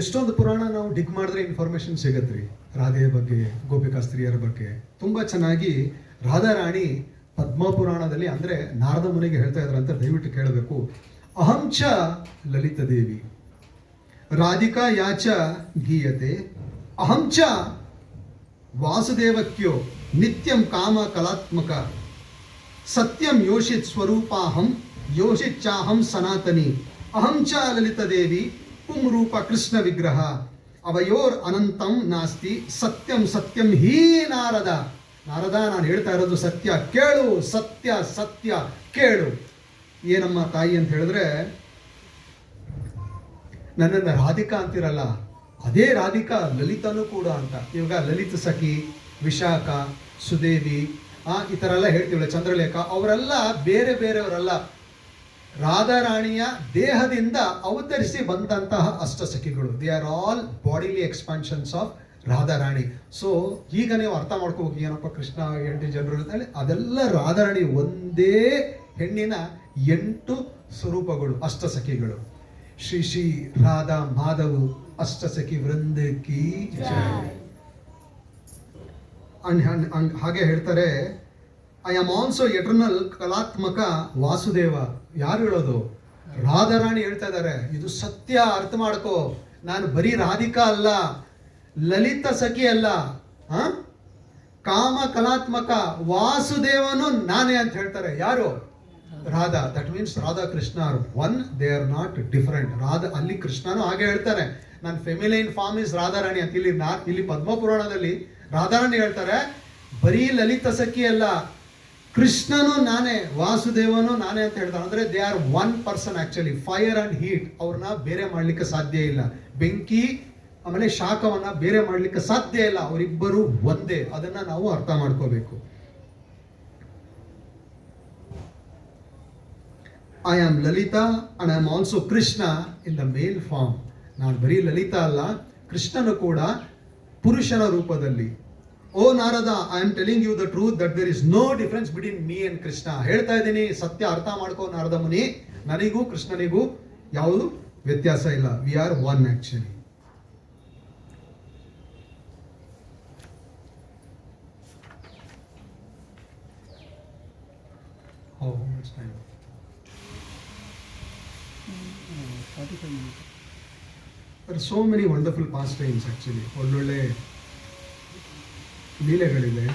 ಎಷ್ಟೊಂದು ಪುರಾಣ ನಾವು ಡಿಗ್ ಮಾಡಿದ್ರೆ ಇನ್ಫಾರ್ಮೇಶನ್ ಸಿಗತ್ರಿ ರಾಧೆಯ ಬಗ್ಗೆ, ಗೋಪಿಕಾ ಸ್ತ್ರೀಯರ ಬಗ್ಗೆ. ತುಂಬಾ ಚೆನ್ನಾಗಿ ರಾಧಾರಾಣಿ ಪದ್ಮ ಪುರಾಣದಲ್ಲಿ, ಅಂದ್ರೆ ನಾರದ ಮುನಿಗೆ ಹೇಳ್ತಾ ಇದ್ರಂತ, ದಯವಿಟ್ಟು ಕೇಳಬೇಕು. ಅಹಂಚ ಲಲಿತ ದೇವಿ ರಾಧಿಕಾ ಯಾಚ ಗೀಯತೆ, ಅಹಂಚ ವಾಸುದೇವಕ್ಯೋ ನಿತ್ಯಂ ಕಾಮ ಕಲಾತ್ಮಕ, ಸತ್ಯಂ ಯೋಷಿತ್ ಸ್ವರೂಪಾಹಂ ಯೋಷಿಚ್ಚಾಹಂ ಸನಾತನಿ, ಅಹಂಚ ಲಲಿತ ದೇವಿ ಪುಂರೂಪ ಕೃಷ್ಣ ವಿಗ್ರಹ, ಅವಯೋರ್ ಅನಂತಂ ನಾಸ್ತಿ ಸತ್ಯಂ ಸತ್ಯಂ ಹೀ ನಾರದ. ನಾರದ, ನಾನು ಹೇಳ್ತಾ ಇರೋದು ಸತ್ಯ ಕೇಳು, ಸತ್ಯ ಸತ್ಯ ಕೇಳು. ಏನಮ್ಮ ತಾಯಿ ಅಂತ ಹೇಳಿದ್ರೆ, ನನ್ನನ್ನು ರಾಧಿಕಾ ಅಂತಿರಲ್ಲ, ಅದೇ ರಾಧಿಕಾ ಲಲಿತನೂ ಕೂಡ ಅಂತ. ಇವಾಗ ಲಲಿತ ಸಖಿ, ವಿಶಾಖ, ಸುದೇವಿ, ಈ ಥರ ಎಲ್ಲ ಹೇಳ್ತೀವಲ್ಲ, ಚಂದ್ರಲೇಖ, ಅವರೆಲ್ಲ ಬೇರೆ ಬೇರೆಯವರಲ್ಲ. ರಾಧಾರಾಣಿಯ ದೇಹದಿಂದ ಅವತರಿಸಿ ಬಂದಂತಹ ಅಷ್ಟಸಖಿಗಳು. They are all bodily expansions of Radharani. So ಈಗ ನೀವು ಅರ್ಥ ಮಾಡ್ಕೋಬೇಕು, ಏನಪ್ಪ ಕೃಷ್ಣ 8 ಜನರು ಅಂತೇಳಿ. ಅದೆಲ್ಲ ರಾಧಾರಾಣಿ ಒಂದೇ ಹೆಣ್ಣಿನ 8 ಸ್ವರೂಪಗಳು, ಅಷ್ಟಸಖಿಗಳು. ಶ್ರೀ ಶ್ರೀ ರಾಧಾ ಮಾಧವು ಅಷ್ಟಸಖಿ ವೃಂದ ಕಿ ಜೈ. ಹಾಗೆ ಹೇಳ್ತಾರೆ, ಐ ಆಮ್ ಆಲ್ಸೋ ಎಟರ್ನಲ್ ಕಲಾತ್ಮಕ ವಾಸುದೇವ. ಯಾರು ಹೇಳೋದು? ರಾಧಾರಾಣಿ ಹೇಳ್ತಾ ಇದ್ದಾರೆ. ಇದು ಸತ್ಯ, ಅರ್ಥ ಮಾಡ್ಕೋ. ನಾನು ಬರೀ ರಾಧಿಕಾ ಅಲ್ಲ, ಲಲಿತ ಸಖಿ ಅಲ್ಲ, ಕಾಮ ಕಲಾತ್ಮಕ ವಾಸುದೇವನು ನಾನೇ ಅಂತ ಹೇಳ್ತಾರೆ. ಯಾರು? Radha. That means Radha Krishna are one, they are not different. Radha ಅಲ್ಲಿ ಕೃಷ್ಣನು ಹಾಗೆ ಹೇಳ್ತಾರೆ, ನನ್ನ ಫೆಮಿಲೈನ್ ಫಾರ್ಮ್ ಇಸ್ ರಾಧಾರಾಣಿ ಅಂತ. ಇಲ್ಲಿ ಪದ್ಮ ಪುರಾಣದಲ್ಲಿ ರಾಧಾರಾಣಿ ಹೇಳ್ತಾರೆ, ಬರೀ ಲಲಿತ ಸಖಿ ಅಲ್ಲ, ಕೃಷ್ಣನು ನಾನೇ, ವಾಸುದೇವನು ನಾನೇ ಅಂತ ಹೇಳ್ತಾರೆ. ಅಂದ್ರೆ they are one person actually. Fire and heat ಅವ್ರನ್ನ ಬೇರೆ ಮಾಡ್ಲಿಕ್ಕೆ ಸಾಧ್ಯ ಇಲ್ಲ. ಬೆಂಕಿ ಆಮೇಲೆ ಶಾಖವನ್ನ ಬೇರೆ ಮಾಡ್ಲಿಕ್ಕೆ ಸಾಧ್ಯ ಇಲ್ಲ. ಅವರಿಬ್ಬರು ಒಂದೇ. ಅದನ್ನ ನಾವು ಅರ್ಥ ಮಾಡ್ಕೋಬೇಕು. I am Lalita and I am also Krishna in the male form. ನಾನು ಬರೀ ಲಲಿತಾ ಅಲ್ಲ, ಕೃಷ್ಣನು ಕೂಡ ಪುರುಷನ ರೂಪದಲ್ಲಿ. ಓ Narada, I am telling you the truth that there is no difference between me and Krishna. ಹೇಳ್ತಾ ಇದ್ದೀನಿ, ಸತ್ಯ ಅರ್ಥ ಮಾಡ್ಕೋ ನಾರದ ಮುನಿ. ನನಗೂ ಕೃಷ್ಣನಿಗೂ ಯಾವುದು ವ್ಯತ್ಯಾಸ ಇಲ್ಲ. We are one actually. How much time? 45 minutes. There are so many wonderful pastimes actually. ಒಳ್ಳೊಳ್ಳೆ ಲೀಲೆಗಳಿವೆ.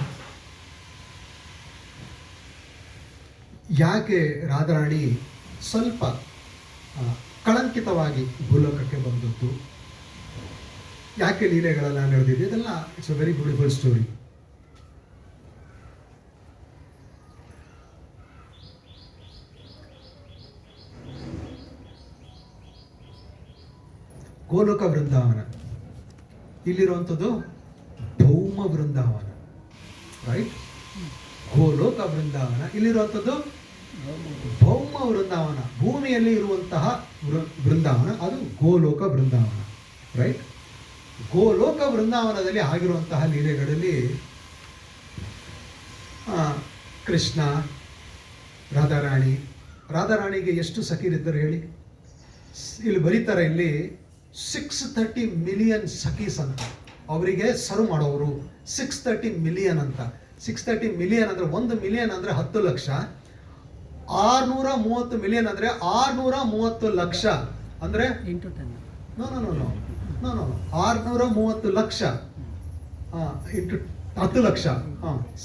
ಯಾಕೆ ರಾಧಾರಾಣಿ ಸ್ವಲ್ಪ ಕಳಂಕಿತವಾಗಿ ಭೂಲೋಕಕ್ಕೆ ಬಂದದ್ದು, ಯಾಕೆ ಲೀಲೆಗಳೆಲ್ಲ ನಡೆದಿದೆ, ಇದೆಲ್ಲ it's a very beautiful story. Goloka Vrindavan, ಇಲ್ಲಿರುವಂಥದ್ದು ಭೌಮ ವೃಂದಾವನ, ರೈಟ್? ಗೋಲೋಕ ವೃಂದಾವನ, ಇಲ್ಲಿರುವಂಥದ್ದು ಭೌಮ ವೃಂದಾವನ, ಭೂಮಿಯಲ್ಲಿ ಇರುವಂತಹ ವೃಂದಾವನ, ಅದು ಗೋಲೋಕ ವೃಂದಾವನ, ರೈಟ್? ಗೋಲೋಕ ವೃಂದಾವನದಲ್ಲಿ ಆಗಿರುವಂತಹ ಲೀಲೆಗಳಲ್ಲಿ ಕೃಷ್ಣ, ರಾಧಾರಾಣಿಗೆ ಎಷ್ಟು ಸಖಿರಿದ್ದರು ಹೇಳಿ? ಇಲ್ಲಿ ಬರೀತಾರೆ, ಇಲ್ಲಿ 630 ಮಿಲಿಯನ್ ಸಖೀಸ್ ಅಂತ, ಅವರಿಗೆ ಸರ್ವ್ ಮಾಡೋರು 630 ಮಿಲಿಯನ್ ಅಂತ. 630 ಮಿಲಿಯನ್ ಅಂದರೆ 1 ಮಿಲಿಯನ್ ಅಂದರೆ 10 ಲಕ್ಷ, 630 ಮಿಲಿಯನ್ ಅಂದರೆ 630 ಲಕ್ಷ ಅಂದರೆ into 10. ನೋ 630 ಲಕ್ಷ ಇಂಟು 10 ಲಕ್ಷ,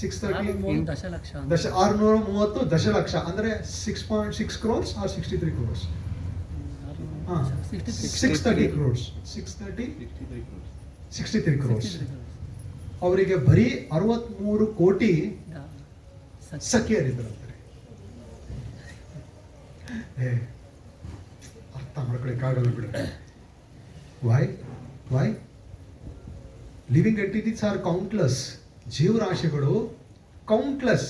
630 ದಶಲಕ್ಷ. 630 ದಶಲಕ್ಷ ಅಂದರೆ 6.6 crores or 63 crores? 630 crores. 63 crores. ಅವರಿಗೆ ಬರೀ 63 ಕೋಟಿ ಸಖಿಯರಿದ್ರಂತೆ. ಅರ್ಥ ಮಾಡ್ಕೊಳಕ್ಕಾಗಲ್ಲ ಬಿಡ್ರಿ. Why living entities are countless. ಜೀವರಾಶಿಗಳು ಕೌಂಟ್ಲೆಸ್,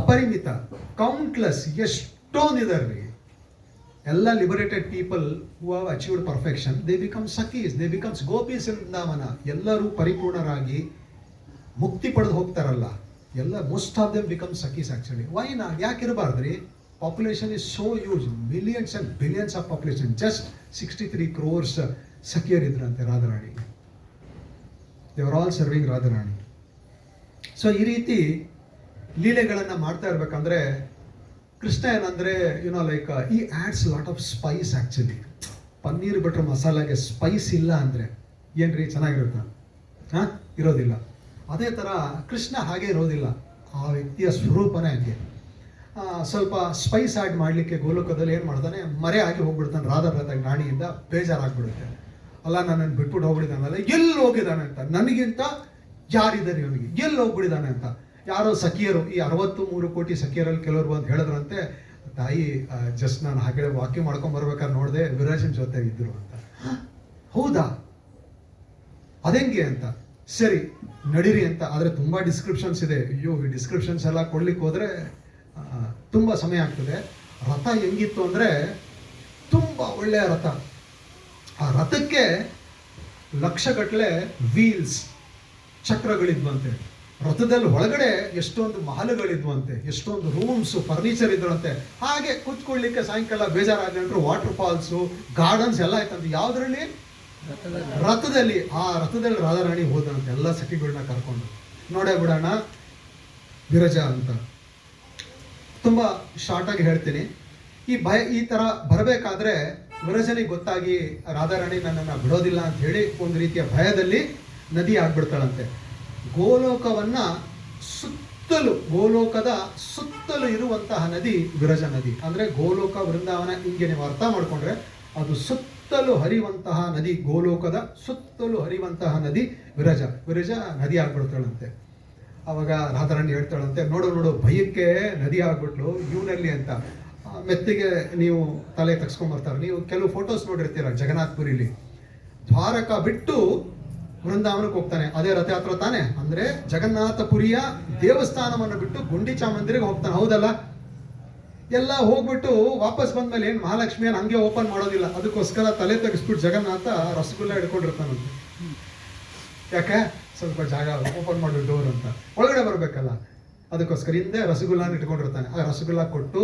ಅಪರಿಮಿತ, ಕೌಂಟ್ಲೆಸ್, ಎಷ್ಟೊಂದಿದಾರ್ರಿ. ಎಲ್ಲ liberated people who have achieved perfection, they become sakhis, they becomes gopis in Vrindavan. ಎಲ್ಲರೂ ಪರಿಪೂರ್ಣರಾಗಿ ಮುಕ್ತಿ ಪಡೆದು ಹೋಗ್ತಾರಲ್ಲ, ಎಲ್ಲ most of them become sakhis actually. Why not? ಯಾಕಿರಬಾರ್ದ್ರಿ? Population is so huge, millions and billions of population. Just 63 crores ಸಖಿಯರಿದ್ರಂತೆ ರಾಧಾರಾಣಿಗೆ. They are all serving Radharani. So ಈ ರೀತಿ ಲೀಲೆಗಳನ್ನು ಮಾಡ್ತಾ ಇರ್ಬೇಕಂದ್ರೆ ಕೃಷ್ಣ ಏನಂದ್ರೆ ಲೈಕ್ ಈ adds lot of spice actually. Paneer butter ಮಸಾಲಾಗೆ ಸ್ಪೈಸ್ ಇಲ್ಲ ಅಂದರೆ ಏನ್ರಿ ಚೆನ್ನಾಗಿರುತ್ತ? ಇರೋದಿಲ್ಲ. ಅದೇ ಥರ ಕೃಷ್ಣ ಹಾಗೆ ಇರೋದಿಲ್ಲ, ಆ ವ್ಯಕ್ತಿಯ ಸ್ವರೂಪನೇ ಹಂಗೆ. ಸ್ವಲ್ಪ ಸ್ಪೈಸ್ ಆ್ಯಡ್ ಮಾಡಲಿಕ್ಕೆ ಗೋಲೋಕದಲ್ಲಿ ಏನು ಮಾಡ್ತಾನೆ, ಮರೆ ಆಗಿ ಹೋಗ್ಬಿಡ್ತಾನೆ ರಾಣಿಯಿಂದ. ಬೇಜಾರಾಗ್ಬಿಡುತ್ತೆ, ಅಲ್ಲ ನನ್ನನ್ನು ಬಿಟ್ಬಿಟ್ಟು ಹೋಗ್ಬಿಡಿದಾನಲ್ಲ, ಎಲ್ಲಿ ಹೋಗಿದ್ದಾನೆ ಅಂತ, ನನಗಿಂತ ಯಾರಿದ್ದಾರೆ ಇವನಿಗೆ, ಎಲ್ಲಿ ಹೋಗ್ಬಿಡಿದಾನೆ ಅಂತ. ಯಾರೋ ಸಖಿಯರು, ಈ 63 ಕೋಟಿ ಸಖಿಯರಲ್ಲಿ ಕೆಲವರು ಬಂದು ಹೇಳಿದ್ರಂತೆ, ತಾಯಿ ಜಸ್ಟ್ ನಾನು ಹಾಗೆ ವಾಕಿಂಗ್ ಮಾಡ್ಕೊಂಡು ಬರ್ಬೇಕಾದ್ರೆ ನೋಡಿದೆ ವಿರಾಜನ್ ಜೊತೆ ಇದ್ರು ಅಂತ. ಹೌದಾ, ಅದೆಂಗೆ ಅಂತ. ಸರಿ ನಡೀರಿ ಅಂತ. ಆದರೆ ತುಂಬ ಡಿಸ್ಕ್ರಿಪ್ಷನ್ಸ್ ಇದೆ. ಅಯ್ಯೋ, ಈ ಡಿಸ್ಕ್ರಿಪ್ಷನ್ಸ್ ಎಲ್ಲ ಕೊಡ್ಲಿಕ್ಕೆ ಹೋದರೆ ತುಂಬ ಸಮಯ ಆಗ್ತದೆ. ರಥ ಹೆಂಗಿತ್ತು ಅಂದರೆ ತುಂಬ ಒಳ್ಳೆಯ ರಥ. ಆ ರಥಕ್ಕೆ ಲಕ್ಷಗಟ್ಟಲೆ ವೀಲ್ಸ್, ಚಕ್ರಗಳಿದ್ವಂತೆ. ರಥದಲ್ಲಿ ಒಳಗಡೆ ಎಷ್ಟೊಂದು ಮಹಲುಗಳಿದ್ವಂತೆ, ಎಷ್ಟೊಂದು ರೂಮ್ಸು, ಫರ್ನಿಚರ್ ಇದ್ರಂತೆ. ಹಾಗೆ ಕೂತ್ಕೊಳ್ಳಿಕ್ಕೆ ಸಾಯಂಕಾಲ ಬೇಜಾರಾಗಂಟ್ರು ವಾಟರ್ ಫಾಲ್ಸು, ಗಾರ್ಡನ್ಸ್ ಎಲ್ಲ ಆಯ್ತಂತೆ. ಯಾವುದರಲ್ಲಿ? ರಥದಲ್ಲಿ. ಆ ರಥದಲ್ಲಿ ರಾಧಾರಾಣಿ ಹೋದಂತೆ ಎಲ್ಲ ಸಖಿಗಳನ್ನ ಕರ್ಕೊಂಡು. ನೋಡೇ ಬಿಡೋಣ ವಿರಜ ಅಂತ. ತುಂಬ ಶಾರ್ಟಾಗಿ ಹೇಳ್ತೀನಿ. ಈ ಥರ ಬರಬೇಕಾದ್ರೆ ವಿರಜನಿಗೆ ಗೊತ್ತಾಗಿ ರಾಧಾರಾಣಿ ನನ್ನನ್ನು ಬಿಡೋದಿಲ್ಲ ಅಂತ ಹೇಳಿ ಒಂದು ರೀತಿಯ ಭಯದಲ್ಲಿ ನದಿ ಆಗ್ಬಿಡ್ತಾಳಂತೆ. ಗೋಲೋಕವನ್ನ ಗೋಲೋಕದ ಸುತ್ತಲೂ ಇರುವಂತಹ ನದಿ ವಿರಜ ನದಿ. ಅಂದರೆ ಗೋಲೋಕ ವೃಂದಾವನ ಹಿಂಗೆ ನೀವು ಅರ್ಥ ಮಾಡಿಕೊಂಡ್ರೆ ಅದು ಸುತ್ತಲೂ ಹರಿಯುವಂತಹ ನದಿ, ಗೋಲೋಕದ ಸುತ್ತಲೂ ಹರಿಯುವಂತಹ ನದಿ ವಿರಜ ನದಿ ಆಗ್ಬಿಡ್ತಾಳಂತೆ. ಅವಾಗ ರಾಧಾರಾಣಿ ಹೇಳ್ತಾಳಂತೆ, ನೋಡು ಭಯಕ್ಕೆ ನದಿ ಆಗ್ಬಿಟ್ಲು ಇವನಲ್ಲಿ ಅಂತ. ಮೆತ್ತಿಗೆ ನೀವು ತಲೆ ತಗ್ಸ್ಕೊಂಬರ್ತಾರೆ. ನೀವು ಕೆಲವು ಫೋಟೋಸ್ ನೋಡಿರ್ತೀರ ಜಗನ್ನಾಥ್ಪುರಿಲಿ. ದ್ವಾರಕ ಬಿಟ್ಟು ವೃಂದಾವನಕ್ಕೆ ಹೋಗ್ತಾನೆ, ಅದೇ ರಥಯಾತ್ರೆ ತಾನೆ. ಅಂದರೆ ಜಗನ್ನಾಥಪುರಿಯ ದೇವಸ್ಥಾನವನ್ನು ಬಿಟ್ಟು ಗುಂಡಿಚಾ ಮಂದಿರಿಗೆ ಹೋಗ್ತಾನೆ, ಹೌದಲ್ಲ? ಎಲ್ಲ ಹೋಗ್ಬಿಟ್ಟು ವಾಪಸ್ ಬಂದ್ಮೇಲೆ ಏನು ಮಹಾಲಕ್ಷ್ಮಿಯನ್ನು ಹಂಗೆ ಓಪನ್ ಮಾಡೋದಿಲ್ಲ. ಅದಕ್ಕೋಸ್ಕರ ತಲೆ ತೆಗೆಸ್ಬಿಟ್ಟು ಜಗನ್ನಾಥ ರಸಗುಲ್ಲ ಹಿಡ್ಕೊಂಡಿರ್ತಾನಂತೆ. ಯಾಕೆ? ಸ್ವಲ್ಪ ಜಾಗ ಓಪನ್ ಮಾಡಿ ಡೋರ್ ಅಂತ. ಒಳಗಡೆ ಬರಬೇಕಲ್ಲ. ಅದಕ್ಕೋಸ್ಕರ ಹಿಂದೆ ರಸಗುಲ್ಲಾನ ಇಟ್ಕೊಂಡಿರ್ತಾನೆ. ಆ ರಸಗುಲ್ಲ ಕೊಟ್ಟು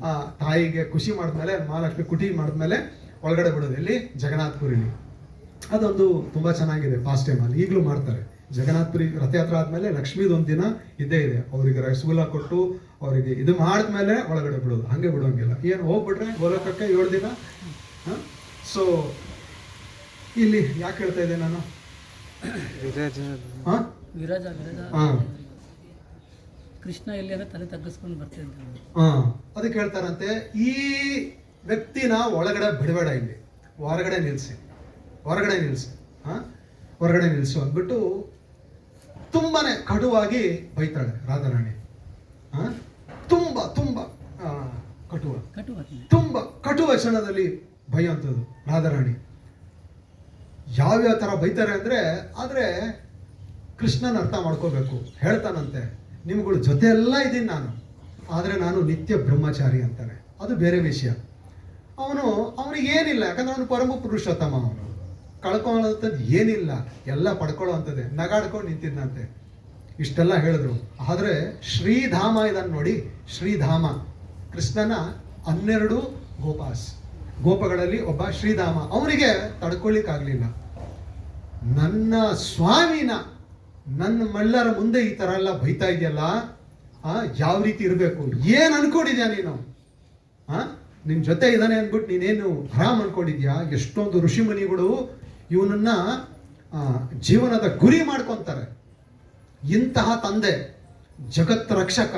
ಆ ತಾಯಿಗೆ ಖುಷಿ ಮಾಡಿದ್ಮೇಲೆ, ಮಹಾಲಕ್ಷ್ಮಿ ಕುಟಿ ಮಾಡಿದ್ಮೇಲೆ ಒಳಗಡೆ ಬಿಡೋದು. ಎಲ್ಲಿ? ಜಗನ್ನಾಥ್ಪುರಿಲಿ. ಅದೊಂದು ತುಂಬಾ ಚೆನ್ನಾಗಿದೆ. ಫಾಸ್ಟ್ ಟೈಮ್ ಅಲ್ಲಿ ಈಗಲೂ ಮಾಡ್ತಾರೆ. ಜಗನ್ನಾಥ್ಪುರಿ ರಥಯಾತ್ರೆ ಆದ್ಮೇಲೆ ಲಕ್ಷ್ಮೀದು ಒಂದು ದಿನ ಇದ್ದೇ ಇದೆ. ಅವರಿಗೆ ರಸಗುಲ್ಲ ಕೊಟ್ಟು ಅವರಿಗೆ ಇದು ಮಾಡಿದ್ಮೇಲೆ ಒಳಗಡೆ ಬಿಡೋದು, ಹಂಗೆ ಬಿಡೋಂಗಿಲ್ಲ. ಏನು ಹೋಗ್ಬಿಟ್ರೆ ಗೋಲೋಕಕ್ಕೆ 7 ದಿನ. ಸೊ ಇಲ್ಲಿ ಯಾಕೆ ಹೇಳ್ತಾ ಇದ್ದೆ ನಾನು? ಹಾ ವಿರಾಜ ಹಾ ಕೃಷ್ಣ ಎಲ್ಲಿ ಅಂದ್ರೆ ತಲೆ ತಗ್ಗಿಸ್ಕೊಂಡು ಬರ್ತಿದ್ದ. ಹಾ ಅದಕ್ಕೆ ಹೇಳ್ತಾರಂತೆ, ಈ ವ್ಯಕ್ತಿನ ಒಳಗಡೆ ಬಿಡಬೇಡ, ಇಲ್ಲಿ ಹೊರಗಡೆ ನಿಲ್ಸಿ, ಹೊರಗಡೆ ನಿಲ್ಸಿ, ಹೊರಗಡೆ ನಿಲ್ಸು ಅಂದ್ಬಿಟ್ಟು ತುಂಬಾನೇ ಕಟುವಾಗಿ ಬೈತಾಳೆ ರಾಧಾರಾಣಿ. ತುಂಬಾ ತುಂಬಾ ತುಂಬಾ ಕಟು ವಚನದಲ್ಲಿ ಬೈಯುವಂಥದ್ದು ರಾಧಾರಾಣಿ. ಯಾವ್ಯಾವ ತರ ಬೈತಾರೆ ಆದ್ರೆ ಕೃಷ್ಣನ ಅರ್ಥ ಮಾಡ್ಕೋಬೇಕು. ಹೇಳ್ತಾನಂತೆ, ನಿಮ್ಗಳ ಜೊತೆ ಎಲ್ಲ ಇದ್ದೀನಿ ನಾನು, ಆದ್ರೆ ನಾನು ನಿತ್ಯ ಬ್ರಹ್ಮಚಾರಿ ಅಂತಾನೆ. ಅದು ಬೇರೆ ವಿಷಯ. ಅವನಿಗೆ ಏನಿಲ್ಲ, ಯಾಕಂದ್ರೆ ಅವನು ಪರಮ ಪುರುಷೋತ್ತಮ. ಅವನು ಕಳ್ಕೊಳ್ಳೋಂಥದ್ದು ಏನಿಲ್ಲ, ಎಲ್ಲ ಪಡ್ಕೊಳ್ಳೋ ಅಂಥದ್ದೇ. ನಗಾಡ್ಕೊಂಡು ನಿಂತಿದ್ದಂತೆ. ಇಷ್ಟೆಲ್ಲ ಹೇಳಿದ್ರು. ಆದ್ರೆ ಶ್ರೀಧಾಮ ಇದನ್ನು ನೋಡಿ, ಶ್ರೀಧಾಮ ಕೃಷ್ಣನ 12 ಗೋಪಗಳಲ್ಲಿ ಒಬ್ಬ ಶ್ರೀಧಾಮ. ಅವನಿಗೆ ತಡ್ಕೊಳ್ಳಿಕ್ಕಾಗ್ಲಿಲ್ಲ. ನನ್ನ ಸ್ವಾಮಿನ ನನ್ನ ಮಳ್ಳರ ಮುಂದೆ ಈ ತರ ಎಲ್ಲ ಬೈತಾ ಇದೆಯಲ್ಲ, ಯಾವ ರೀತಿ ಇರಬೇಕು, ಏನ್ ಅನ್ಕೊಂಡಿದ್ಯಾ ನೀನು? ನಿನ್ ಜೊತೆ ಇದ್ದಾನೆ ಅಂದ್ಬಿಟ್ಟು ನೀನೇನು ಹರಾಮ್ ಅನ್ಕೊಂಡಿದ್ಯಾ? ಎಷ್ಟೊಂದು ಋಷಿಮುನಿಗಳು ಇವನನ್ನ ಜೀವನದ ಗುರಿ ಮಾಡ್ಕೊಂತಾರೆ. ಇಂತಹ ತಂದೆ, ಜಗತ್ ರಕ್ಷಕ,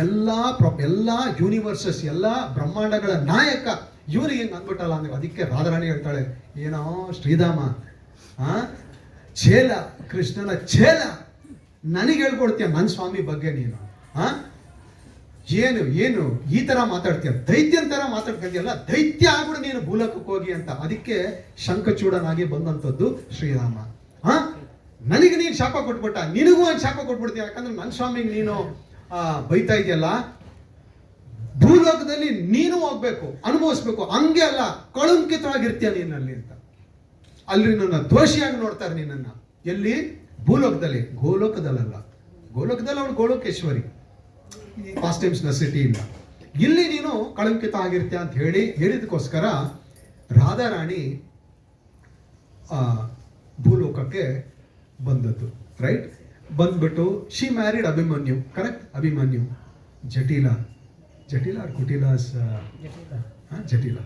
ಎಲ್ಲಾ ಯೂನಿವರ್ಸಸ್, ಎಲ್ಲಾ ಬ್ರಹ್ಮಾಂಡಗಳ ನಾಯಕ, ಇವನಿಗೆ ಹೆಂಗ್ ಅಂದ್ಬಿಟ್ಟಲ್ಲ ಅಂದ್ರೆ. ಅದಕ್ಕೆ ರಾಧಾರಾಣಿ ಹೇಳ್ತಾಳೆ, ಏನೋ ಶ್ರೀಧಾಮ ಛೇಲ, ಕೃಷ್ಣನ ಛೇಲ, ನನಗೆ ಹೇಳ್ಕೊಡ್ತೀಯ ನನ್ನ ಸ್ವಾಮಿ ಬಗ್ಗೆ ನೀನು? ಏನು ಈ ತರ ಮಾತಾಡ್ತೀಯ? ದೈತ್ಯನ್ ತರ ಮಾತಾಡ್ತಿದ್ಯಲ್ಲ, ದೈತ್ಯ ಆಗ್ಬಿಡು ನೀನು ಭೂಲೋಕಕ್ಕೆ ಹೋಗಿ ಅಂತ. ಅದಕ್ಕೆ ಶಂಖಚೂಡನಾಗಿ ಬಂದಂಥದ್ದು ಶ್ರೀರಾಮ. ನನಗೆ ನೀನು ಶಾಪ ಕೊಟ್ಬಿಟ್ಟ, ನಿನಗೂ ಒಂದು ಶಾಪ ಕೊಟ್ಬಿಡ್ತೀಯ, ಯಾಕಂದ್ರೆ ನನ್ನ ಸ್ವಾಮಿಗೆ ನೀನು ಬೈತಾ ಇದೆಯಲ್ಲ. ಭೂಲೋಕದಲ್ಲಿ ನೀನು ಹೋಗ್ಬೇಕು, ಅನುಭವಿಸ್ಬೇಕು, ಹಂಗೆ ಅಲ್ಲ ಕಳಂಕಿತವಾಗಿರ್ತೀಯ ನೀನಲ್ಲಿ ಅಂತ. ಅಲ್ಲಿ ನನ್ನ ದೋಷಿಯಾಗಿ ನೋಡ್ತಾರೆ ನಿನ್ನನ್ನ. ಎಲ್ಲಿ? ಭೂಲೋಕದಲ್ಲಿ, ಗೋಲೋಕದಲ್ಲ. ಗೋಲೋಕದಲ್ಲಿ ಅವಳು ಗೋಲೋಕೇಶ್ವರಿ, ಫಾಸ್ಟ್ ಟೈಮ್ಸ್ ಸಿಟಿ ಇಲ್ಲ. ಇಲ್ಲಿ ನೀನು ಕಳಂಕಿತ ಆಗಿರ್ತೀಯ ಅಂತ ಹೇಳಿದಕ್ಕೋಸ್ಕರ ರಾಧಾರಾಣಿ ಭೂಲೋಕಕ್ಕೆ ಬಂದದ್ದು. ರೈಟ್? ಬಂದ್ಬಿಟ್ಟು she married Abhimanyu. Correct? Abhimanyu Jatila or Kutilas? Jatila.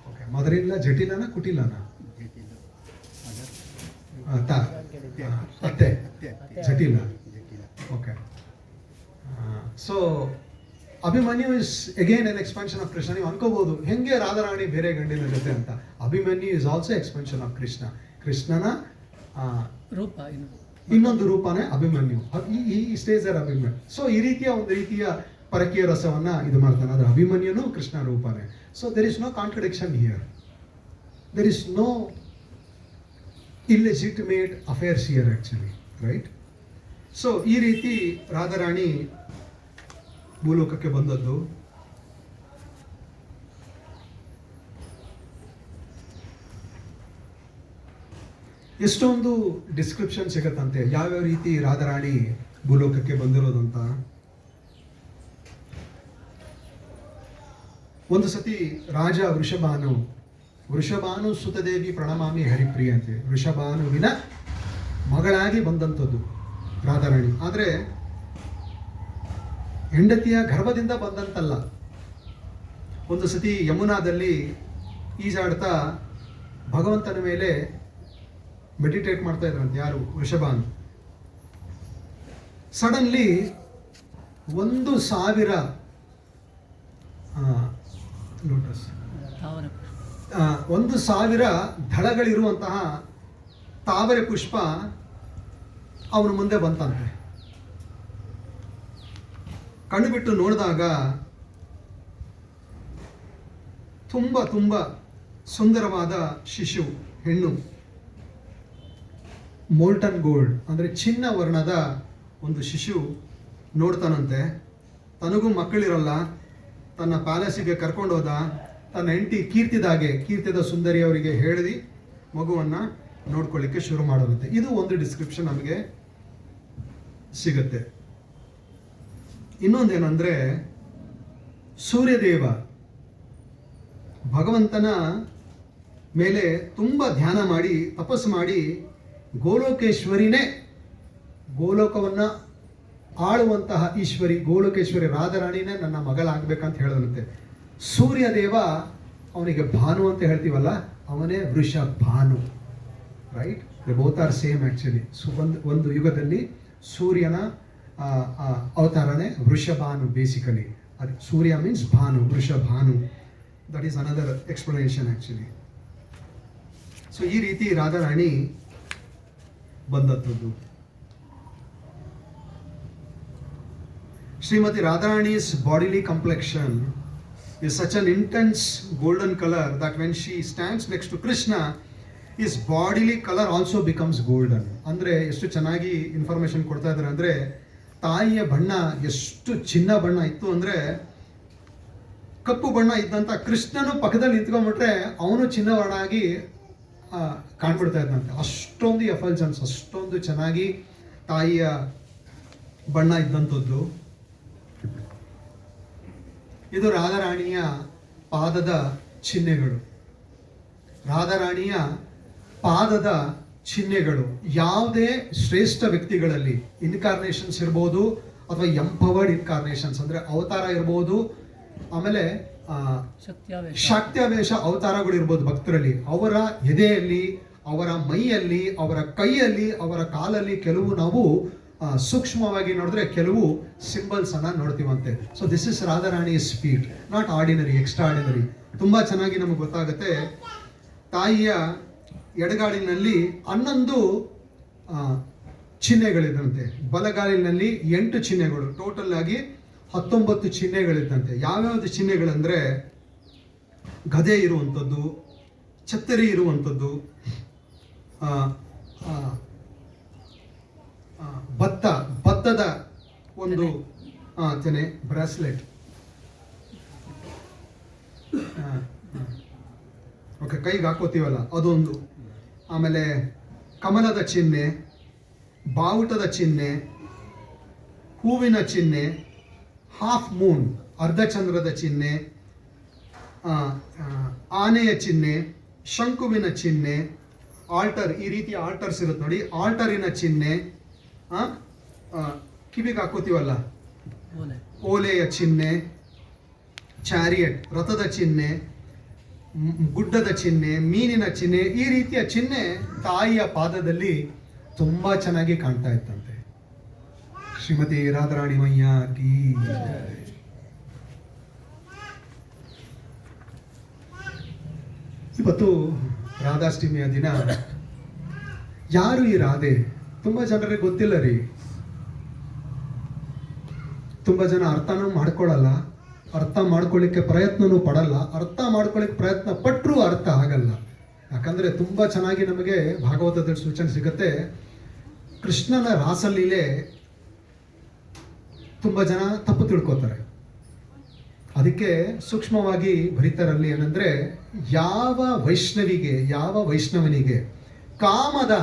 Okay, ಮದರಿಲ್ಲ ಜಟಿಲನ ಕುಟಿಲನ? ಅತ್ತೆ Jatila. Okay. So Abhimanyu is again an expansion of Krishna. ನೀವು ಅನ್ಕೋಬಹುದು ಹೆಂಗೆ ರಾಧಾರಾಣಿ ಬೇರೆ ಗಂಡಿನ ಜೊತೆ ಅಂತ. Abhimanyu is also expansion of Krishna. ಕೃಷ್ಣನ ರೂಪ, ಇನ್ನೊಂದು ರೂಪನೇ ಅಭಿಮನ್ಯು. ಈ ಸ್ಟೇಜ್ ಆರ್ ಅಭಿಮನ್ಯು. ಸೊ ಈ ರೀತಿಯ ಒಂದು ರೀತಿಯ ಪರಕೀಯ ರಸವನ್ನ ಇದು ಮಾಡ್ತಾನೆ. ಅದು ಅಭಿಮನ್ಯುನು ಕೃಷ್ಣ ರೂಪನೇ. So there is no contradiction here. There is no illegitimate affairs here actually. Right? So ಈ ರೀತಿ ರಾಧಾರಾಣಿ ಭೂಲೋಕಕ್ಕೆ ಬಂದದ್ದು. ಎಷ್ಟೊಂದು ಡಿಸ್ಕ್ರಿಪ್ಷನ್ ಸಿಗತ್ತಂತೆ ಯಾವ್ಯಾವ ರೀತಿ ರಾಧಾರಾಣಿ ಭೂಲೋಕಕ್ಕೆ ಬಂದಿರೋದಂತ. ಒಂದು ಸತಿ ರಾಜ ವೃಷಭಾನು ಸುತದೇವಿ ಪ್ರಣಮಾಮಿ ಹರಿಪ್ರಿಯ ಅಂತೆ. ವೃಷಭಾನುವಿನ ಮಗಳಾಗಿ ಬಂದಂಥದ್ದು ರಾಧಾರಾಣಿ. ಆದರೆ ಹೆಂಡತಿಯ ಗರ್ಭದಿಂದ ಬಂದಂತಲ್ಲ. ಒಂದು ಸತಿ ಯಮುನಾದಲ್ಲಿ ಈಜಾಡ್ತಾ ಭಗವಂತನ ಮೇಲೆ ಮೆಡಿಟೇಟ್ ಮಾಡ್ತಾ ಇದ್ರಂತೆ. ಯಾರು? ವೃಷಭಾನು. ಸಡನ್ಲಿ 1,000 ಲೋಟಸ್ 1,000 ದಳಗಳಿರುವಂತಹ ತಾವರೆ ಪುಷ್ಪ ಅವನ ಮುಂದೆ ಬಂತಂತೆ. ಕಣ್ಣು ಬಿಟ್ಟು ನೋಡಿದಾಗ ತುಂಬ ತುಂಬ ಸುಂದರವಾದ ಶಿಶು, ಹೆಣ್ಣು, ಮೋಲ್ಟನ್ ಗೋಲ್ಡ್ ಅಂದರೆ ಚಿನ್ನ ವರ್ಣದ ಒಂದು ಶಿಶು ನೋಡ್ತಾನಂತೆ. ತನಗೂ ಮಕ್ಕಳಿರಲ್ಲ. ತನ್ನ ಪ್ಯಾಲೇಸಿಗೆ ಕರ್ಕೊಂಡೋದ. ತನ್ನ ಹೆಂಡತಿ ಕೀರ್ತಿದ ಸುಂದರಿ ಅವರಿಗೆ ಹೇಳಿ ಮಗುವನ್ನು ನೋಡ್ಕೊಳ್ಳಿಕ್ಕೆ ಶುರು ಮಾಡೋದಂತೆ. ಇದು ಒಂದು ಡಿಸ್ಕ್ರಿಪ್ಷನ್ ನಮಗೆ ಸಿಗುತ್ತೆ. ಇನ್ನೊಂದೇನೆಂದರೆ ಸೂರ್ಯದೇವ ಭಗವಂತನ ಮೇಲೆ ತುಂಬ ಧ್ಯಾನ ಮಾಡಿ ತಪಸ್ಸು ಮಾಡಿ ಗೋಲೋಕೇಶ್ವರಿನೇ ಗೋಲೋಕವನ್ನು ಆಳುವಂತಹ ಈಶ್ವರಿ ಗೋಲೋಕೇಶ್ವರಿ ರಾಧಾರಾಣಿನೇ ನನ್ನ ಮಗಳಾಗಬೇಕಂತ ಹೇಳದಂತೆ. ಸೂರ್ಯದೇವ ಅವನಿಗೆ ಭಾನು ಅಂತ ಹೇಳ್ತೀವಲ್ಲ, ಅವನೇ Vrisha Bhanu, right? Both are same actually. ಒಂದು ಯುಗದಲ್ಲಿ ಸೂರ್ಯನ ಅವತಾರನೇ ವೃಷಭಾನು ಬೇಸಿಕಲಿ. ಅದು Surya means Bhanu, Vrishabhanu. That is another explanation actually. So ಈ ರೀತಿ ರಾಧಾರಾಣಿ ಬಂದದ್ದು. Shrimati ರಾಧಾರಾಣಿ's bodily complexion is such an intense golden color that when she stands next to Krishna, his bodily color also becomes golden. ಅಂದರೆ ಎಷ್ಟು ಚೆನ್ನಾಗಿ ಇನ್ಫಾರ್ಮೇಶನ್ ಕೊಡ್ತಾ ಇದ್ದಾರೆ ಅಂದರೆ, ತಾಯಿಯ ಬಣ್ಣ ಎಷ್ಟು ಚಿನ್ನ ಬಣ್ಣ ಇತ್ತು ಅಂದರೆ, ಕಪ್ಪು ಬಣ್ಣ ಇದ್ದಂಥ ಕೃಷ್ಣನು ಪಕ್ಕದಲ್ಲಿ ನಿಂತ್ಕೊಂಡ್ಬಿಟ್ರೆ ಅವನು ಚಿನ್ನವರ್ಣಾಗಿ ಕಾಣ್ಬಿಡ್ತಾ ಇದ್ದಂತೆ. ಅಷ್ಟೊಂದು ಎಫಲ್ಜನ್ಸ್, ಅಷ್ಟೊಂದು ಚೆನ್ನಾಗಿ ತಾಯಿಯ ಬಣ್ಣ ಇದ್ದಂಥದ್ದು. ಇದು ರಾಧಾರಾಣಿಯ ಪಾದದ ಚಿಹ್ನೆಗಳು. ರಾಧಾರಾಣಿಯ ಪಾದದ ಚಿಹ್ನೆಗಳು ಯಾವುದೇ ಶ್ರೇಷ್ಠ ವ್ಯಕ್ತಿಗಳಲ್ಲಿ ಇನ್ಕಾರ್ನೇಷನ್ಸ್ ಇರ್ಬೋದು, ಅಥವಾ ಎಂಪವರ್ಡ್ ಇನ್ಕಾರ್ನೇಷನ್ಸ್ ಅಂದರೆ ಅವತಾರ ಇರ್ಬೋದು, ಆಮೇಲೆ ಶಕ್ತ್ಯಾವೇಶ ಅವತಾರಗಳು ಇರ್ಬೋದು ಭಕ್ತರಲ್ಲಿ. ಅವರ ಎದೆಯಲ್ಲಿ, ಅವರ ಮೈಯಲ್ಲಿ, ಅವರ ಕೈಯಲ್ಲಿ, ಅವರ ಕಾಲಲ್ಲಿ ಕೆಲವು ನಾವು ಸೂಕ್ಷ್ಮವಾಗಿ ನೋಡಿದ್ರೆ ಕೆಲವು ಸಿಂಬಲ್ಸ್ ಅನ್ನ ನೋಡ್ತೀವಂತೆ. So this is Radharani's feet, not ordinary, extraordinary. ತುಂಬ ಚೆನ್ನಾಗಿ ನಮಗೆ ಗೊತ್ತಾಗುತ್ತೆ. ತಾಯಿಯ ಎಡಗಾಲಿನಲ್ಲಿ 11 ಚಿಹ್ನೆಗಳಿದ್ದಂತೆ, ಬಲಗಾಲಿನಲ್ಲಿ 8 ಚಿಹ್ನೆಗಳು, ಟೋಟಲ್ ಆಗಿ 19 ಚಿಹ್ನೆಗಳಿದ್ದಂತೆ. ಯಾವ್ಯಾವುದು ಚಿಹ್ನೆಗಳಂದರೆ ಗದೆ ಇರುವಂಥದ್ದು, ಛತ್ತರಿ ಇರುವಂಥದ್ದು, ಭತ್ತದ ಒಂದು ತೆನೆ, ಬ್ರಾಸ್ಲೆಟ್, ಓಕೆ, ಕೈಗೆ ಹಾಕೋತೀವಲ್ಲ ಅದೊಂದು, ಆಮೇಲೆ ಕಮಲದ ಚಿಹ್ನೆ, ಬಾವುಟದ ಚಿಹ್ನೆ, ಹೂವಿನ ಚಿಹ್ನೆ, ಹಾಫ್ ಮೂನ್ ಅರ್ಧಚಂದ್ರದ ಚಿಹ್ನೆ, ಆನೆಯ ಚಿಹ್ನೆ, ಶಂಕುವಿನ ಚಿಹ್ನೆ, ಆಲ್ಟರ್, ಈ ರೀತಿ ಆಲ್ಟರ್ಸ್ ಇರುತ್ತೆ ನೋಡಿ, ಆಲ್ಟರಿನ ಚಿಹ್ನೆ, ಕಿವಿಗೆ ಹಾಕೋತೀವಲ್ಲ ಓಲೆಯ ಚಿಹ್ನೆ, ಚಾರಿಯಟ್ ರಥದ ಚಿಹ್ನೆ, ಗುಡ್ಡದ ಚಿಹ್ನೆ, ಮೀನಿನ ಚಿಹ್ನೆ, ಈ ರೀತಿಯ ಚಿಹ್ನೆ ತಾಯಿಯ ಪಾದದಲ್ಲಿ ತುಂಬಾ ಚೆನ್ನಾಗಿ ಕಾಣ್ತಾ ಇತ್ತಂತೆ. ಶ್ರೀಮತಿ ರಾಧಾರಾಣಿ ಮಯ್ಯ ಕೀ ಜೈ. ಇವತ್ತು ರಾಧಾಷ್ಟಮಿಯ ದಿನ. ಯಾರು ಈ ರಾಧೆ? ತುಂಬ ಜನರಿಗೆ ಗೊತ್ತಿಲ್ಲ ರೀ. ತುಂಬ ಜನ ಅರ್ಥನೂ ಮಾಡ್ಕೊಳ್ಳಲ್ಲ, ಅರ್ಥ ಮಾಡ್ಕೊಳ್ಳಿಕ್ಕೆ ಪ್ರಯತ್ನನೂ ಪಡಲ್ಲ, ಅರ್ಥ ಮಾಡ್ಕೊಳ್ಳಿಕ್ಕೆ ಪ್ರಯತ್ನ ಪಟ್ಟರೂ ಅರ್ಥ ಆಗಲ್ಲ. ಯಾಕಂದರೆ ತುಂಬ ಚೆನ್ನಾಗಿ ನಮಗೆ ಭಾಗವತದಲ್ಲಿ ಸೂಚನೆ ಸಿಗುತ್ತೆ. ಕೃಷ್ಣನ ರಾಸಲೀಲೆ ತುಂಬ ಜನ ತಪ್ಪು ತಿಳ್ಕೊತಾರೆ. ಅದಕ್ಕೆ ಸೂಕ್ಷ್ಮವಾಗಿ ಬರೀತಾರಲ್ಲಿ ಏನಂದರೆ, ಯಾವ ವೈಷ್ಣವನಿಗೆ ಕಾಮದ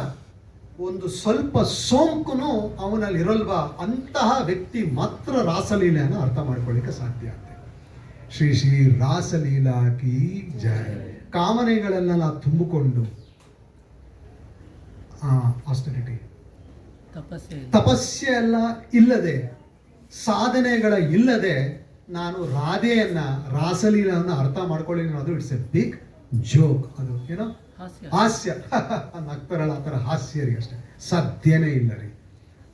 ಒಂದು ಸ್ವಲ್ಪ ಸೋಂಕುನು ಅವನಲ್ಲಿ ಇರಲ್ವಾ, ಅಂತಹ ವ್ಯಕ್ತಿ ಮಾತ್ರ ರಾಸಲೀಲೆಯನ್ನು ಅರ್ಥ ಮಾಡ್ಕೊಳ್ಳಿಕ್ಕೆ ಸಾಧ್ಯ ಆಗುತ್ತೆ. ಶ್ರೀ ಶ್ರೀ ರಾಸಲೀಲಾ ಕೀ ಜೈ. ಕಾಮನೆಗಳನ್ನೆಲ್ಲ ತುಂಬಿಕೊಂಡು ಆಸ್ಟೆರಿಟಿ, ತಪಸ್ಸೆ ಎಲ್ಲ ಇಲ್ಲದೆ, ಸಾಧನೆಗಳ ಇಲ್ಲದೆ ನಾನು ರಾಸಲೀಲವನ್ನು ಅರ್ಥ ಮಾಡ್ಕೊಳ್ಳಿ ಅನ್ನೋದು ಇಟ್ಸ್ ಎ ಬಿಗ್ ಜೋಕ್. ಅದು ಏನೋ ಹಾಸ್ಯ ನಗ್ತಾರಲ್ಲ, ಆ ಥರ ಹಾಸ್ಯ ರೀ, ಅಷ್ಟೇ. ಸಾಧ್ಯನೇ ಇಲ್ಲ ರೀ.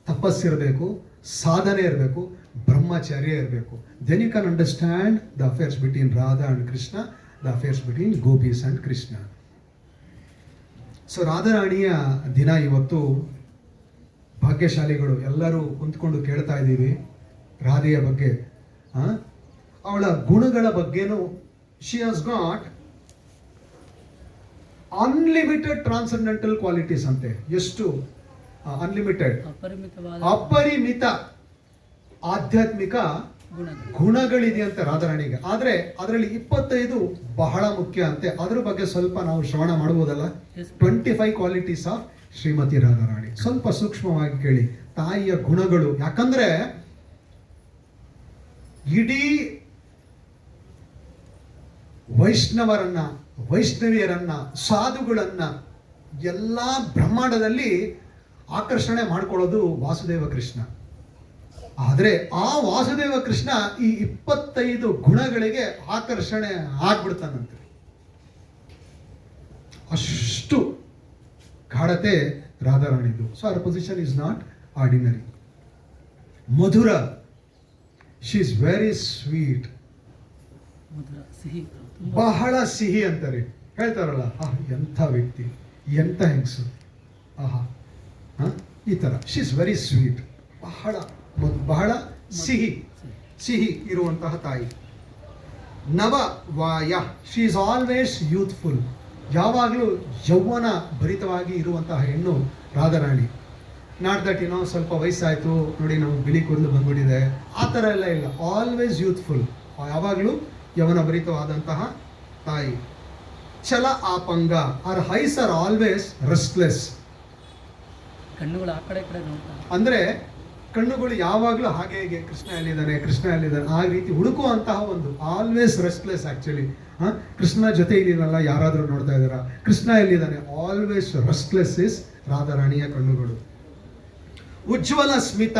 ತಪಸ್ಸಿರಬೇಕು, ಸಾಧನೆ ಇರಬೇಕು, ಬ್ರಹ್ಮಚರ್ಯ ಇರಬೇಕು. Then you can understand the affairs between Radha and Krishna, the affairs between gopis and Krishna. So ರಾಧಾರಾಣಿಯ ದಿನ ಇವತ್ತು. ಭಾಗ್ಯಶಾಲಿಗಳು ಎಲ್ಲರೂ ಕುಂತ್ಕೊಂಡು ಕೇಳ್ತಾ ಇದ್ದೀವಿ ರಾಧೆಯ ಬಗ್ಗೆ, ಅವಳ ಗುಣಗಳ ಬಗ್ಗೆನೂ. She has got unlimited transcendental qualities ಅಂತೆ. ಎಷ್ಟು ಅನ್ಲಿಮಿಟೆಡ್, ಅಪರಿಮಿತ ಆಧ್ಯಾತ್ಮಿಕ ಗುಣಗಳಿದೆಯಂತೆ ರಾಧಾರಾಣಿಗೆ. ಆದರೆ ಅದರಲ್ಲಿ 25 ಬಹಳ ಮುಖ್ಯ ಅಂತೆ. ಅದ್ರ ಬಗ್ಗೆ ಸ್ವಲ್ಪ ನಾವು ಶ್ರವಣ ಮಾಡ್ಬೋದಲ್ಲ. 25 ಕ್ವಾಲಿಟೀಸ್ ಆಫ್ ಶ್ರೀಮತಿ ರಾಧಾರಾಣಿ. ಸ್ವಲ್ಪ ಸೂಕ್ಷ್ಮವಾಗಿ ಕೇಳಿ ತಾಯಿಯ ಗುಣಗಳು. ಯಾಕಂದ್ರೆ ಇಡೀ ವೈಷ್ಣವಿಯರನ್ನ ಸಾಧುಗಳನ್ನ ಎಲ್ಲ ಬ್ರಹ್ಮಾಂಡದಲ್ಲಿ ಆಕರ್ಷಣೆ ಮಾಡ್ಕೊಳ್ಳೋದು ವಾಸುದೇವ ಕೃಷ್ಣ. ಆದರೆ ಆ ವಾಸುದೇವ ಕೃಷ್ಣ ಈ 25 ಗುಣಗಳಿಗೆ ಆಕರ್ಷಣೆ ಆಗ್ಬಿಡ್ತಾನಂತೆ. ಅಷ್ಟು ಗಾಢತೆ ರಾಧಾರಾಣಿದು. ಸೊ ಅವರ್ ಪೊಸಿಷನ್ ಇಸ್ ನಾಟ್ ಆರ್ಡಿನರಿ. ಮಧುರ, ಶಿ ಇಸ್ ವೆರಿ ಸ್ವೀಟ್, ಮಧುರ, ಸಿಹಿ, ಬಹಳ ಸಿಹಿ ಅಂತಾರೆ. ಹೇಳ್ತಾರಲ್ಲ, ಎಂಥ ವ್ಯಕ್ತಿ, ಎಂಥ ಹೆಂಗಸು, ಆಹಾ, ಈ ಥರ. ಶಿ ಇಸ್ ವೆರಿ ಸ್ವೀಟ್, ಬಹಳ ಸಿಹಿ ಇರುವಂತಹ ತಾಯಿ. ನವ ವಾಯ, ಶಿ ಇಸ್ ಆಲ್ವೇಸ್ ಯೂತ್ಫುಲ್, ಯಾವಾಗಲೂ ಯೌವನ ಭರಿತವಾಗಿ ಇರುವಂತಹ ಹೆಣ್ಣು ರಾಧಾರಾಣಿ. ನಾಟ್ ದಟ್ ಸ್ವಲ್ಪ ವಯಸ್ಸಾಯಿತು ನೋಡಿ ನಮ್ಗೆ ಬಿಳಿ ಕೂದಲು ಬಂದ್ಬಿಟ್ಟಿದೆ, ಆ ಥರ ಎಲ್ಲ ಇಲ್ಲ. ಆಲ್ವೇಸ್ ಯೂತ್ಫುಲ್, ಯಾವಾಗಲೂ ಯೌವನ ಭರಿತವಾದಂತಹ ತಾಯಿ. ಛಲ ಆಪಂಗ, or eyes are always restless. ಕಣ್ಣುಗಳು ಆ ಕಡೆ ಈ ಕಡೆ ನೋಡ್ತಾರೆ. ಅಂದರೆ ಕಣ್ಣುಗಳು ಯಾವಾಗಲೂ ಹಾಗೆ ಹೇಗೆ ಕೃಷ್ಣ ಎಲ್ಲಿದ್ದಾನೆ ಆ ರೀತಿ ಹುಡುಕುವಂತಹ ಒಂದು ಆಲ್ವೇಸ್ ರೆಸ್ಟ್ಲೆಸ್. ಆ್ಯಕ್ಚುಲಿ ಕೃಷ್ಣ ಜೊತೆ ಇಲ್ಲಿರಲ್ಲ, ಯಾರಾದರೂ ನೋಡ್ತಾ ಇದ್ದಾರಾ, ಕೃಷ್ಣ ಎಲ್ಲಿದ್ದಾನೆ, ಆಲ್ವೇಸ್ ರೆಸ್ಟ್ಲೆಸ್ ಇಸ್ ರಾಧಾರಾಣಿಯ ಕಣ್ಣುಗಳು. ಉಜ್ವಲ ಸ್ಮಿತ,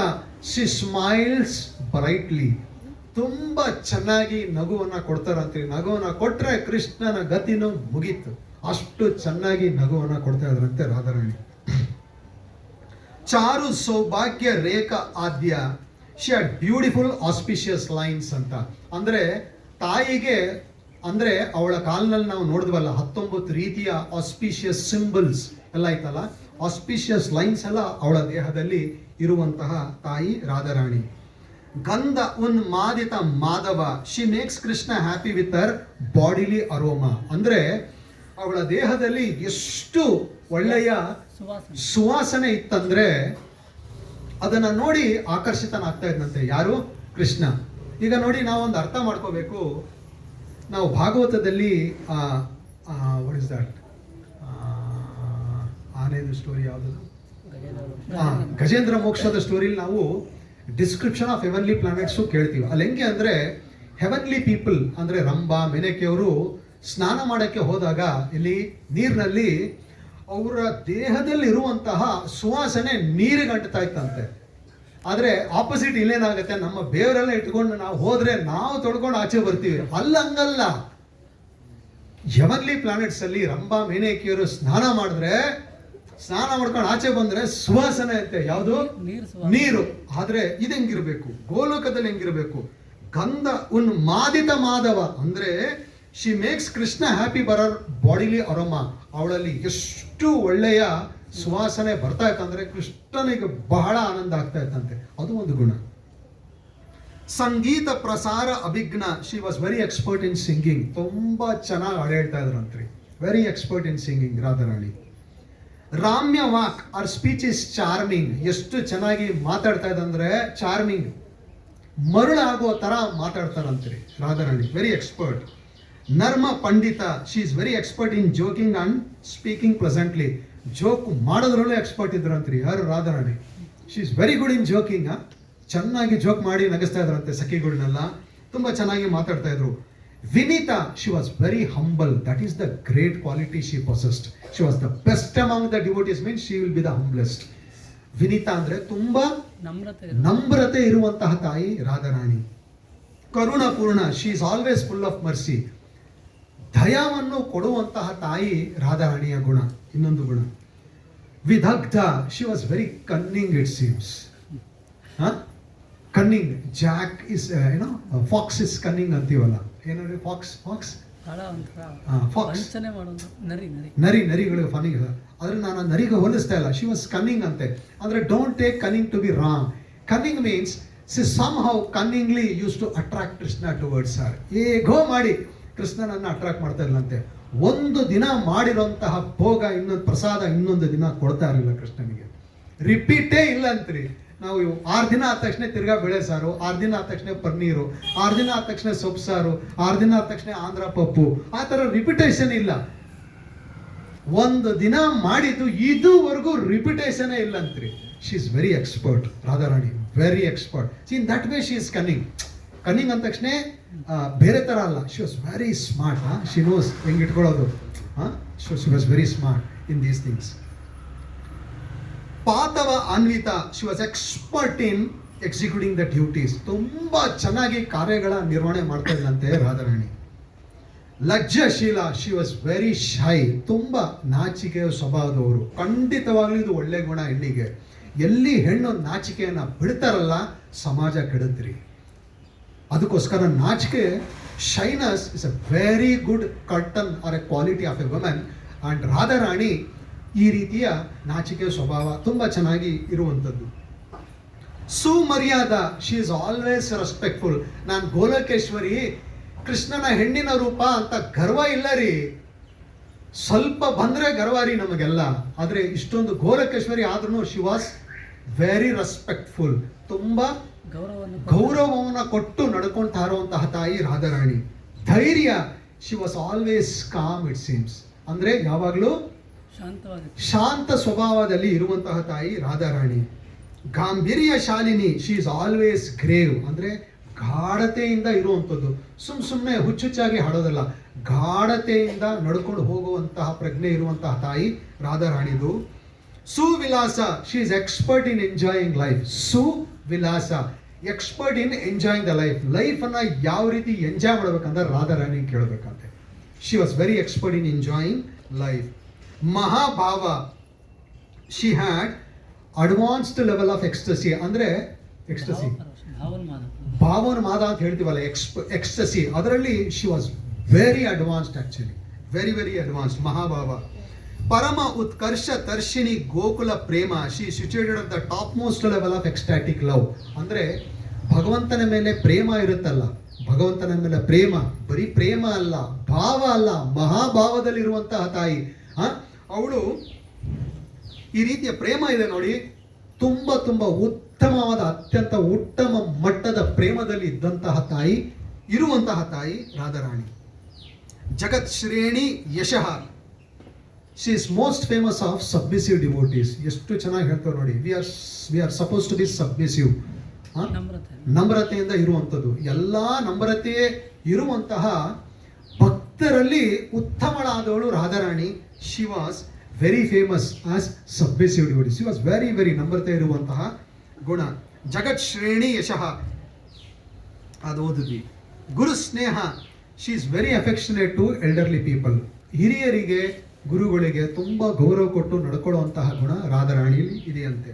ಶಿ ಸ್ಮೈಲ್ಸ್ ಬ್ರೈಟ್ಲಿ, ತುಂಬ ಚೆನ್ನಾಗಿ ನಗುವನ್ನ ಕೊಡ್ತಾರಂತೆ. ನಗುವನ್ನ ಕೊಟ್ರೆ ಕೃಷ್ಣನ ಗತಿನೂ ಮುಗೀತು, ಅಷ್ಟು ಚೆನ್ನಾಗಿ ನಗುವನ್ನ ಕೊಡ್ತಾ ಇದ್ರಂತೆ ರಾಧಾರಾಣಿ. ಚಾರು ಸೌಭಾಗ್ಯ ರೇಖಾ ಆದ್ಯ, she had beautiful auspicious lines ಅಂತ. ಅಂದರೆ ತಾಯಿಗೆ, ಅಂದರೆ ಅವಳ ಕಾಲಿನಲ್ಲಿ ನಾವು ನೋಡಿದ್ವಲ್ಲ 19 ರೀತಿಯ ಆಸ್ಪಿಷಿಯಸ್ ಸಿಂಬಲ್ಸ್ ಎಲ್ಲ ಐತಲ್ಲ, ಆಸ್ಪಿಷಿಯಸ್ ಲೈನ್ಸ್ ಎಲ್ಲ ಅವಳ ದೇಹದಲ್ಲಿ ಇರುವಂತಹ ತಾಯಿ ರಾಧಾರಾಣಿ. ಗಂಧ ಉನ್ಮಾದಿತ Madhava, she makes Krishna happy with her bodily aroma. ಅಂದರೆ ಅವಳ ದೇಹದಲ್ಲಿ ಎಷ್ಟು ಒಳ್ಳೆಯ ಸುವಾಸನೆ ಇತ್ತಂದ್ರೆ ಅದನ್ನ ನೋಡಿ ಆಕರ್ಷಿತನಾಗ್ತಾ ಇದ್ದಂತೆ. ಯಾರು? ಕೃಷ್ಣ. ಈಗ ನೋಡಿ, ನಾವೊಂದು ಅರ್ಥ ಮಾಡ್ಕೋಬೇಕು. ನಾವು ಭಾಗವತದಲ್ಲಿ ವಾಟ್ ಇಸ್ ದಟ್, ಆನೆದು ಸ್ಟೋರಿ ಯಾವುದು, ಗಜೇಂದ್ರ ಮೋಕ್ಷದ ಸ್ಟೋರಿಲಿ ನಾವು ಡಿಸ್ಕ್ರಿಪ್ಷನ್ ಆಫ್ ಹೆವನ್ಲಿ ಪ್ಲಾನೆಟ್ಸು ಕೇಳ್ತೀವಿ. ಅಲ್ಲಿ ಹೆಂಗೆ ಅಂದರೆ, ಹೆವನ್ಲಿ ಪೀಪಲ್ ಅಂದರೆ ರಂಭಾ ಮೆನಕೆಯವರು ಸ್ನಾನ ಮಾಡೋಕ್ಕೆ ಹೋದಾಗ ಇಲ್ಲಿ ನೀರಿನಲ್ಲಿ ಅವರ ದೇಹದಲ್ಲಿ ಇರುವಂತಹ ಸುವಾಸನೆ ನೀರಿಗೆ ಅಂಟ್ತಾ ಇತ್ತಂತೆ. ಆದರೆ ಆಪೋಸಿಟ್ ಇಲ್ಲೇನಾಗುತ್ತೆ, ನಮ್ಮ ಬೇವರೆಲ್ಲ ಇಟ್ಕೊಂಡು ನಾವು ಹೋದ್ರೆ ನಾವು ತೊಡ್ಕೊಂಡು ಆಚೆ ಬರ್ತೀವಿ. ಹಂಗಲ್ಲ, ಹೆವನ್ಲಿ ಪ್ಲಾನೆಟ್ಸ್ ಅಲ್ಲಿ ರಂಭಾ ಮೇನಕೆಯರು ಸ್ನಾನ ಮಾಡ್ಕೊಂಡು ಆಚೆ ಬಂದ್ರೆ ಸುವಾಸನೆ ಅಂತೆ. ಯಾವುದು? ನೀರು. ಆದ್ರೆ ಇದು ಹೆಂಗಿರ್ಬೇಕು, ಗೋಲೋಕದಲ್ಲಿ ಹೆಂಗಿರ್ಬೇಕು? ಗಂಧ ಉನ್ಮಾದಿತ ಮಾಧವ ಅಂದ್ರೆ she makes Krishna happy by her bodily aroma. ಅವಳಲ್ಲಿ ಎಷ್ಟು ಒಳ್ಳೆಯ ಸುವಾಸನೆ ಬರ್ತಾ ಇತ್ತಂದ್ರೆ ಕೃಷ್ಣನಿಗೆ ಬಹಳ ಆನಂದ ಆಗ್ತಾ ಇತ್ತಂತೆ. ಅದು ಒಂದು ಗುಣ. ಸಂಗೀತ ಪ್ರಸಾರ ಅಭಿಜ್ಞ, she was very expert in singing. ತುಂಬಾ ಚೆನ್ನಾಗಿ ಹಾಡು ಹೇಳ್ತಾ ಇದ್ರಂತ್ರಿ. Very expert in singing Radharani. ರಾಮ್ಯ ವಾಕ್, ಆರ್ ಸ್ಪೀಚ್ ಇಸ್ ಚಾರ್ಮಿಂಗ್. ಎಷ್ಟು ಚೆನ್ನಾಗಿ ಮಾತಾಡ್ತಾ ಇದ್ದಂದ್ರೆ ಚಾರ್ಮಿಂಗ್, ಮರುಳಾಗೋ ತರ ಮಾತಾಡ್ತಾರಂತ್ರಿ ರಾಧಾರಾಣಿ. Very expert. ನರ್ಮ ಪಂಡಿತ, she is very expert in joking and speaking pleasantly. Joke ಮಾಡೋದ್ರಲ್ಲೂ ಎಕ್ಸ್ಪರ್ಟ್ ಇದ್ರಂತ್ರಿ ಯಾರು? Radharani. She is very good in joking. ಚೆನ್ನಾಗಿ ಜೋಕ್ ಮಾಡಿ ನಗಿಸ್ತಾ ಇದ್ರಂತೆ ಸಖಿಗಳನ್ನೆಲ್ಲ, ತುಂಬಾ ಚೆನ್ನಾಗಿ ಮಾತಾಡ್ತಾ ಇದ್ರು. ವಿನೀತಾ, she was very humble. That is the great quality she possessed. She was the best among the devotees, means she will be the humblest. ವಿನೀತಾ ಅಂದ್ರೆ ತುಂಬಾ ನಮ್ರತೆ ಇರುವಂತಹ ತಾಯಿ ರಾಧಾರಾಣಿ. ಕರುಣಪೂರ್ಣ, she is always full of mercy. ದಯಾವನ್ನು ಕೊಡುವಂತಹ ತಾಯಿ ರಾಧಾರಾಣಿಯ ಗುಣ. ಇನ್ನೊಂದು ಗುಣ ವಿದಗ್ಧ, she was very cunning it seems. Cunning, jack is fox is cunning ಅಂತೀವಲ್ಲ, ಏನಂದ್ರೆ ಫಾಕ್ಸ್ ನರಿಗಳು ಫನ್ನಿಂಗ್. ಆದ್ರೆ ನಾನು ನರಿಗೆ ಹೋಲಿಸ್ತಾ ಇಲ್ಲ, ಶಿ ವಾಸ್ ಕನ್ನಿಂಗ್ ಅಂತೆ. ಅಂದ್ರೆ don't take cunning to be wrong. Cunning means she somehow cunningly used to attract Krishna towards her. ಹೇಗೋ ಮಾಡಿ ಕೃಷ್ಣನನ್ನು ಅಟ್ರಾಕ್ಟ್ ಮಾಡ್ತಾ ಇಲ್ಲಂತೆ. ಒಂದು ದಿನ ಮಾಡಿರುವಂತಹ ಭೋಗ ಇನ್ನೊಂದು ಪ್ರಸಾದ ಇನ್ನೊಂದು ದಿನ ಕೊಡ್ತಾ ಇರಲಿಲ್ಲ ಕೃಷ್ಣನಿಗೆ. ರಿಪೀಟೇ ಇಲ್ಲ ಅಂತ್ರಿ. ನಾವು 6 ದಿನ ಆದ ತಕ್ಷಣ ತಿರ್ಗಾ ಬೇಳೆ ಸಾರು, 6 ದಿನ ಆದ ತಕ್ಷಣ ಪನ್ನೀರು, 6 ದಿನ ಆದ ತಕ್ಷಣ ಸೊಪ್ಪು ಸಾರು, 6 ದಿನ ಆದ ತಕ್ಷಣ ಆಂಧ್ರ ಪಪ್ಪು, ಆ ಥರ ರಿಪಿಟೇಷನ್ ಇಲ್ಲ. ಒಂದು ದಿನ ಮಾಡಿದ್ದು ಇದುವರೆಗೂ ರಿಪಿಟೇಷನೇ ಇಲ್ಲ ಅಂತ್ರಿ. She is very expert Radharani, very expert. See in that way she is cunning. Cunning ಅಂದ ತಕ್ಷಣ ಬೇರೆ ಥರ ಅಲ್ಲ. She was very smart. She knows ಹೆಂಗೆ ಇಟ್ಕೊಳ್ಳೋದು. She was very smart in these things. ಪಾತವ ಅನ್ವಿತ, she was expert in executing the duties. ತುಂಬ ಚೆನ್ನಾಗಿ ಕಾರ್ಯಗಳ ನಿರ್ವಹಣೆ ಮಾಡ್ತಾ ಇದ್ದಂತೆ ರಾಧಾರಾಣಿ. ಲಜ್ಜಾಶೀಲ, ಶಿ ವಾಸ್ ವೆರಿ ಶೈ, ತುಂಬ ನಾಚಿಕೆಯ ಸ್ವಭಾವದವರು. ಖಂಡಿತವಾಗ್ಲೂ ಇದು ಒಳ್ಳೆ ಗುಣ ಹೆಣ್ಣಿಗೆ. ಎಲ್ಲಿ ಹೆಣ್ಣು ನಾಚಿಕೆಯನ್ನು ಬಿಡ್ತಾರಲ್ಲ ಸಮಾಜ ಕೆಡುತ್ರಿ. ಅದಕ್ಕೋಸ್ಕರ ನಾಚಿಕೆ, shyness is a very good curtain or a quality of a women. And Radharani ಈ ರೀತಿಯ ನಾಚಿಕೆಯ ಸ್ವಭಾವ ತುಂಬ ಚೆನ್ನಾಗಿ ಇರುವಂಥದ್ದು. ಸುಮರ್ಯಾದ, ಶಿ ಇಸ್ ಆಲ್ವೇಸ್ ರೆಸ್ಪೆಕ್ಟ್ಫುಲ್. ನಾನು ಗೋಲಕೇಶ್ವರಿ, ಕೃಷ್ಣನ ಹೆಣ್ಣಿನ ರೂಪ ಅಂತ ಗರ್ವ ಇಲ್ಲ ರೀ. ಸ್ವಲ್ಪ ಬಂದರೆ ಗರ್ವ ರೀ ನಮಗೆಲ್ಲ. ಆದರೆ ಇಷ್ಟೊಂದು ಗೋಲಕೇಶ್ವರಿ ಆದ್ರೂ ಶಿ ವಾಸ್ ವೆರಿ ರೆಸ್ಪೆಕ್ಟ್ಫುಲ್. ತುಂಬ ಗೌರವವನ್ನು ಕೊಟ್ಟು ನಡ್ಕೊಳ್ತಾ ಇರುವಂತಹ ತಾಯಿ ರಾಧಾರಾಣಿ. ಧೈರ್ಯ, she was always calm it seems. ಅಂದರೆ ಯಾವಾಗಲೂ ಶಾಂತ ಸ್ವಭಾವದಲ್ಲಿ ಇರುವಂತಹ ತಾಯಿ ರಾಧಾರಾಣಿ. ಗಾಂಭೀರ್ಯ ಶಾಲಿನಿ, ಶಿ ಇಸ್ ಆಲ್ವೇಸ್ ಗ್ರೇವ್. ಅಂದರೆ ಗಾಢತೆಯಿಂದ ಇರುವಂಥದ್ದು. ಸುಮ್ಮನೆ ಹುಚ್ಚುಚ್ಚಾಗಿ ಹಾಡೋದಲ್ಲ, ಗಾಢತೆಯಿಂದ ನಡ್ಕೊಂಡು ಹೋಗುವಂತಹ ಪ್ರಜ್ಞೆ ಇರುವಂತಹ ತಾಯಿ ರಾಧಾರಾಣಿದು. ಸುವಿಲಾಸ, she is expert in enjoying life. ಸುವಿಲಾಸ, expert in enjoying the life. ಲೈಫನ್ನು ಯಾವ ರೀತಿ ಎಂಜಾಯ್ ಮಾಡ್ಬೇಕಂದ್ರೆ ರಾಧಾರಾಣಿ ಕೇಳಬೇಕಂತೆ. She was very expert in enjoying life. ಮಹಾಭಾವ, she had advanced level of ecstasy. ಅಂದರೆ ಎಕ್ಸ್ಟಸಿ, ಭಾವೋನ್ಮಾದ ಅಂತ ಹೇಳ್ತೀವಲ್ಲ, ಎಕ್ಸ್ಟಸಿ, ಅದರಲ್ಲಿ she was very advanced. Actually very very advanced. ಮಹಾಭಾವ. ಪರಮ ಉತ್ಕರ್ಷ ತರ್ಷಿಣಿ ಗೋಕುಲ ಪ್ರೇಮ, she situated at the top most level of ecstatic love. ಅಂದರೆ ಭಗವಂತನ ಮೇಲೆ ಪ್ರೇಮ ಇರುತ್ತಲ್ಲ, ಭಗವಂತನ ಮೇಲೆ ಪ್ರೇಮ, ಬರೀ ಪ್ರೇಮ ಅಲ್ಲ, ಭಾವ ಅಲ್ಲ, ಮಹಾಭಾವದಲ್ಲಿರುವಂತಹ ತಾಯಿ. ಅವಳು ಈ ರೀತಿಯ ಪ್ರೇಮ ಇದೆ ನೋಡಿ, ತುಂಬ ತುಂಬ ಉತ್ತಮವಾದ, ಅತ್ಯಂತ ಉತ್ತಮ ಮಟ್ಟದ ಪ್ರೇಮದಲ್ಲಿ ಇದ್ದಂತಹ ತಾಯಿ, ಇರುವಂತಹ ತಾಯಿ ರಾಧಾರಾಣಿ. ಜಗತ್ ಶ್ರೇಣಿ ಯಶಃ, she is most famous of submissive devotees. ಎಷ್ಟು ಚೆನ್ನಾಗಿ ಹೇಳ್ತಾರೆ ನೋಡಿ. We are suppose to be submissive. ನಮ್ರತೆಯಿಂದ ಇರುವಂಥದ್ದು. ಎಲ್ಲ ನಮ್ರತೆಯೇ ಇರುವಂತಹ ಭಕ್ತರಲ್ಲಿ ಉತ್ತಮಳಾದವಳು Radharani. She was very famous as submissive devotees. She was very very ನಮ್ರತೆ ಇರುವಂತಹ ಗುಣ. ಜಗತ್ ಶ್ರೇಣಿ ಯಶಃ, ಅದು ಓದಿದ್ವಿ. ಗುರು ಸ್ನೇಹ, she is very affectionate to elderly people. ಹಿರಿಯರಿಗೆ, ಗುರುಗಳಿಗೆ ತುಂಬ ಗೌರವ ಕೊಟ್ಟು ನಡ್ಕೊಳ್ಳುವಂತಹ ಗುಣ ರಾಧಾರಾಣಿಯಲ್ಲಿ ಇದೆಯಂತೆ.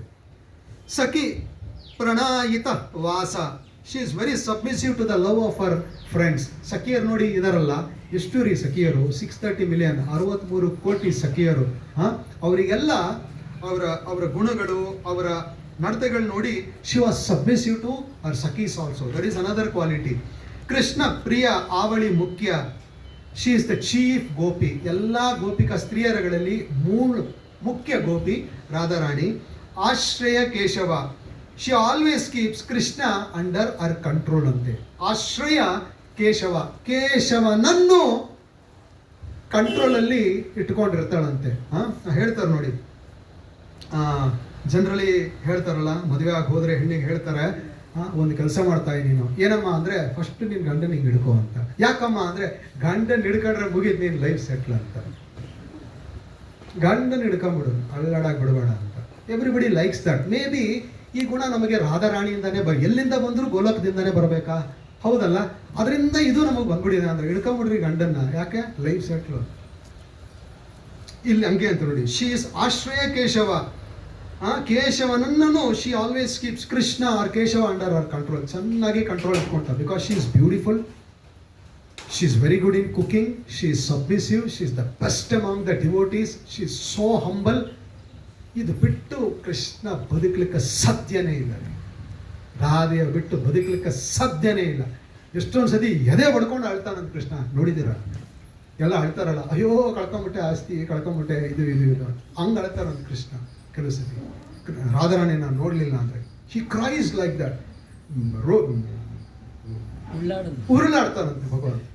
ಸಖಿ ಪ್ರಣಾಯಿತ ವಾಸ, she is very submissive to the love of ಅವರ್ ಫ್ರೆಂಡ್ಸ್. ಸಖಿಯರು ನೋಡಿ ಇದಾರಲ್ಲ, ಎಷ್ಟು ರೀ ಸಖಿಯರು? 630 ಮಿಲಿಯನ್, 63 ಕೋಟಿ ಸಖಿಯರು. ಅವರಿಗೆಲ್ಲ ಅವರ ಗುಣಗಳು, ಅವರ ನಡತೆಗಳು ನೋಡಿ ಶಿ ವಾಸ್ ಸಬ್ಮಿಸಿವ್ ಟು ಅವರ್ sakhis also. That is another quality. Krishna ಪ್ರಿಯ ಆವಳಿ ಮುಖ್ಯ, she is the chief gopi. ಎಲ್ಲ ಗೋಪಿಕಾ ಸ್ತ್ರೀಯರುಗಳಲ್ಲಿ ಮುಖ್ಯ ಗೋಪಿ ರಾಧಾರಾಣಿ. ಆಶ್ರಯ Keshava, she always keeps Krishna under ಅವರ್ ಕಂಟ್ರೋಲ್ ಅಂತೆ. ಆಶ್ರಯ ಕೇಶವ, ಕೇಶವನನ್ನು ಕಂಟ್ರೋಲಲ್ಲಿ ಇಟ್ಕೊಂಡಿರ್ತಾಳಂತೆ. ಹೇಳ್ತಾರೆ ನೋಡಿ, ಜನರಲಿ ಹೇಳ್ತಾರಲ್ಲ, ಮದುವೆ ಆಗಿ ಹೋದರೆ ಹೆಣ್ಣಿಗೆ ಹೇಳ್ತಾರೆ, ಒಂದು ಕೆಲಸ ಮಾಡ್ತಾ ನೀನು. ಏನಮ್ಮ ಅಂದರೆ, ಫಸ್ಟ್ ನಿನ್ನ ಗಂಡನ ಹಿಂಗೆ ಹಿಡ್ಕೋ ಅಂತ. ಯಾಕಮ್ಮ ಅಂದರೆ, ಗಂಡನ ಹಿಡ್ಕೊಂಡ್ರೆ ಮುಗಿದು ನೀನು ಲೈಫ್ ಸೆಟ್ಲ್ ಅಂತ. ಗಂಡನ ಹಿಡ್ಕೊಂಬಿಡು, ಅಳ್ಳಾಡಾಗಿ ಬಿಡಬೇಡ ಅಂತ. Everybody likes that. May be ಈ ಗುಣ ನಮಗೆ ರಾಧಾರಾಣಿಯಿಂದನೇ ಎಲ್ಲಿಂದ ಬಂದರೂ ಗೋಲಕದಿಂದನೇ ಬರಬೇಕಾ? ಹೌದಲ್ಲ? ಅದರಿಂದ ಇದು ನಮಗೆ ಬಂದ್ಬಿಡಿದೆ ಅಂದರೆ ಹಿಡ್ಕೊಂಬಿಡ್ರಿ ಗಂಡನ್ನ. ಯಾಕೆ? Life settle. ಇಲ್ಲಿ ಹಂಗೆ ಅಂತ ನೋಡಿ. ಶಿ ಇಸ್ ಆಶ್ರಯ ಕೇಶವ, ಕೇಶವನನ್ನು she always keeps Krishna or Keshava under ಅವರ್ ಕಂಟ್ರೋಲ್. ಚೆನ್ನಾಗಿ ಕಂಟ್ರೋಲ್ ಇಟ್ಕೊಳ್ತಾರೆ. Because she is beautiful, she is very good in cooking, she is submissive, she is the best among the devotees, she is so humble. ಇದು ಬಿಟ್ಟು ಕೃಷ್ಣ ಬದುಕಲಿಕ್ಕೆ ಸಾಧ್ಯನೇ ಇಲ್ಲ. ರಾಧೆಯ ಬಿಟ್ಟು ಬದುಕಲಿಕ್ಕೆ ಸಾಧ್ಯನೇ ಇಲ್ಲ. ಎಷ್ಟೊಂದು ಸತಿ ಎದೆ ಬಡ್ಕೊಂಡು ಅಳ್ತಾನಂತ ಕೃಷ್ಣ. ನೋಡಿದ್ದೀರ? ಎಲ್ಲ ಅಳ್ತಾರಲ್ಲ, ಅಯ್ಯೋ ಕಳ್ಕೊಂಬಿಟ್ಟೆ ಆಸ್ತಿ, ಕಳ್ಕೊಂಬಿಟ್ಟೆ ಇದು ಇದು ಇದು ಹಂಗೆ ಅಳ್ತಾರಂತ ಕೃಷ್ಣ. ಕೆಲವು ಸತಿ ರಾಧಾರಾಣಿ ನಾನು ನೋಡಲಿಲ್ಲ ಅಂದರೆ ಹಿ ಕ್ರೈಸ್ ಲೈಕ್ ದಟ್. ಉರುಳಾಡ್ತಾರಂತೆ ಭಗವಾನ್.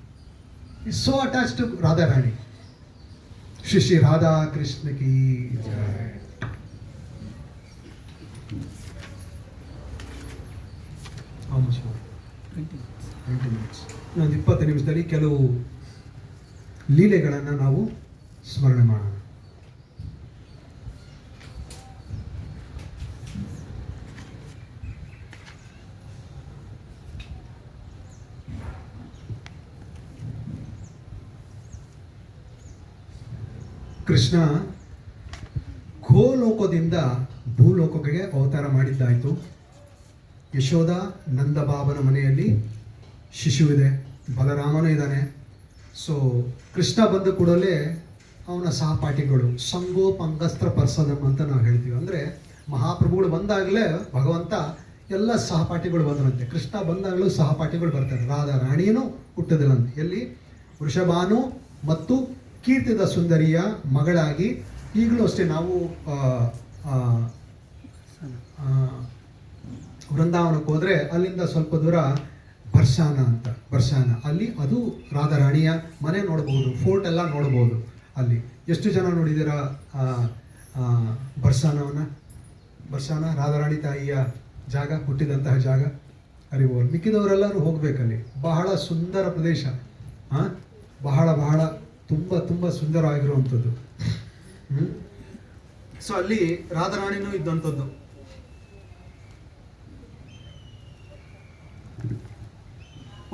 Is so attach to Radharani. Shri Shri Radha Krishna ಕಿ ಜಯ. How much more? 20 minutes. 20 minutes. ಇನ್ನೊಂದು 20 ನಿಮಿಷದಲ್ಲಿ ಕೆಲವು ಲೀಲೆಗಳನ್ನು ನಾವು ಸ್ಮರಣೆ ಮಾಡೋಣ. ಕೃಷ್ಣ ಗೋಲೋಕದಿಂದ ಭೂಲೋಕಕ್ಕೆ ಅವತಾರ ಮಾಡಿದ್ದಾಯಿತು. ಯಶೋಧ ನಂದ ಬಾಬನ ಮನೆಯಲ್ಲಿ ಶಿಶುವಿದೆ, ಬಲರಾಮನೂ ಇದ್ದಾನೆ. ಸೊ ಕೃಷ್ಣ ಬಂದ ಕೂಡಲೇ ಅವನ ಸಹಪಾಠಿಗಳು ಸಂಗೋಪಂಗಸ್ತ್ರ ಪರ್ಸದಂ ಅಂತ ನಾವು ಹೇಳ್ತೀವಿ. ಅಂದರೆ ಮಹಾಪ್ರಭುಗಳು ಬಂದಾಗಲೇ ಭಗವಂತ ಎಲ್ಲ ಸಹಪಾಠಿಗಳು ಬಂದರಂತೆ. ಕೃಷ್ಣ ಬಂದಾಗಲೂ ಸಹಪಾಠಿಗಳು ಬರ್ತಾರೆ. ರಾಧಾ ರಾಣಿಯೂ ಹುಟ್ಟದಿಲ್ಲಂತೆ. ಎಲ್ಲಿ? ವೃಷಭಾನು ಮತ್ತು ಕೀರ್ತಿದ ಸುಂದರಿಯ ಮಗಳಾಗಿ. ಈಗಲೂ ಅಷ್ಟೇ ನಾವು ವೃಂದಾವನಕ್ಕೆ ಹೋದರೆ ಅಲ್ಲಿಂದ ಸ್ವಲ್ಪ ದೂರ ಬರ್ಸಾನ ಅಲ್ಲಿ ಅದು ರಾಧಾರಾಣಿಯ ಮನೆ ನೋಡ್ಬೋದು, ಫೋರ್ಟ್ ಎಲ್ಲ ನೋಡ್ಬೋದು. ಅಲ್ಲಿ ಎಷ್ಟು ಜನ ನೋಡಿದ್ದೀರಾ ಬರ್ಸಾನ ರಾಧಾರಾಣಿ ತಾಯಿಯ ಜಾಗ, ಹುಟ್ಟಿದಂತಹ ಜಾಗ? ಅರಿಬೋದು. ಮಿಕ್ಕಿದವರೆಲ್ಲರೂ ಹೋಗ್ಬೇಕಲ್ಲಿ. ಬಹಳ ಸುಂದರ ಪ್ರದೇಶ, ಬಹಳ ಬಹಳ ತುಂಬ ತುಂಬ ಸುಂದರವಾಗಿರುವಂಥದ್ದು. ಸೊ ಅಲ್ಲಿ ರಾಧಾರಾಣಿನೂ ಇದ್ದಂಥದ್ದು.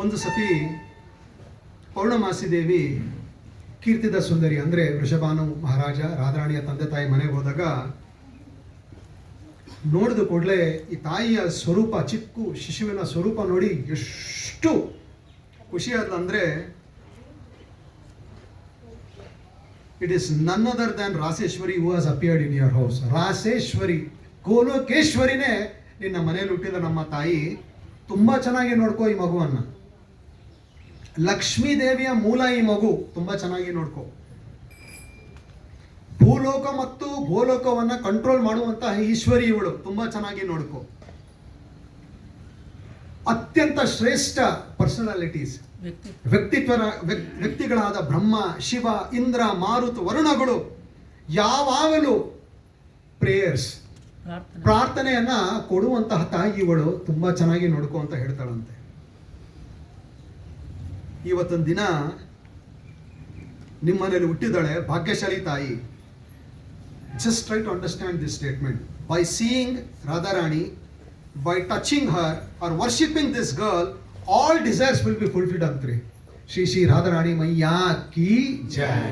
ಒಂದು ಸತಿ ಪೌರ್ಣಮಾಸಿ ದೇವಿ ಕೀರ್ತಿದ ಸುಂದರಿ ಅಂದರೆ ವೃಷಭಾನು ಮಹಾರಾಜ ರಾಧಾರಾಣಿಯ ತಂದೆ ತಾಯಿ ಮನೆಗೆ ಹೋದಾಗ ನೋಡಿದ ಕೂಡಲೇ ಈ ತಾಯಿಯ ಸ್ವರೂಪ, ಚಿಕ್ಕ ಶಿಶುವಿನ ಸ್ವರೂಪ ನೋಡಿ ಎಷ್ಟು ಖುಷಿಯಾದ ಅಂದರೆ, it is none other than Raseshwari who has appeared in your house. Raseshwari, ಗೋಲೋಕೇಶ್ವರಿನೇ ನಿನ್ನ ಮನೆಯಲ್ಲಿ ಹುಟ್ಟಿದ ನಮ್ಮ ತಾಯಿ. ತುಂಬ ಚೆನ್ನಾಗಿ ನೋಡ್ಕೋ ಈ ಮಗುವನ್ನು. ಲಕ್ಷ್ಮೀ ದೇವಿಯ ಮೂಲ ಈ ಮಗು, ತುಂಬ ಚೆನ್ನಾಗಿ ನೋಡ್ಕೋ. ಭೂಲೋಕ ಮತ್ತು ಗೋಲೋಕವನ್ನು ಕಂಟ್ರೋಲ್ ಮಾಡುವಂತಹ ಈಶ್ವರಿ ಇವಳು, ತುಂಬ ಚೆನ್ನಾಗಿ ನೋಡ್ಕೋ. ಅತ್ಯಂತ ಶ್ರೇಷ್ಠ ಪರ್ಸನಾಲಿಟೀಸ್, ವ್ಯಕ್ತಿಗಳಾದ ಬ್ರಹ್ಮ, ಶಿವ, ಇಂದ್ರ, ಮಾರುತ, ವರುಣಗಳು ಯಾವಾಗಲೂ ಪ್ರೇಯರ್ಸ್, ಪ್ರಾರ್ಥನೆಯನ್ನ ಕೊಡುವಂತಹ ತಾಯಿ ಇವಳು. ತುಂಬಾ ಚೆನ್ನಾಗಿ ನೋಡ್ಕೋ ಅಂತ ಹೇಳ್ತಾಳಂತೆ. ಇವತ್ತೊಂದು ದಿನ ನಿಮ್ಮ ಮನೇಲಿ ಹುಟ್ಟಿದಾಳೆ ಭಾಗ್ಯಶಾಲಿ ತಾಯಿ. Just try to understand this statement. By seeing Radharani, by touching her or worshipping this girl, all desires will be fulfilled ಅಂತ್ರಿ. ಶ್ರೀ ಶ್ರೀ ರಾಧಾರಾಣಿ ಮೈಯಾ ಕಿ ಜೈ.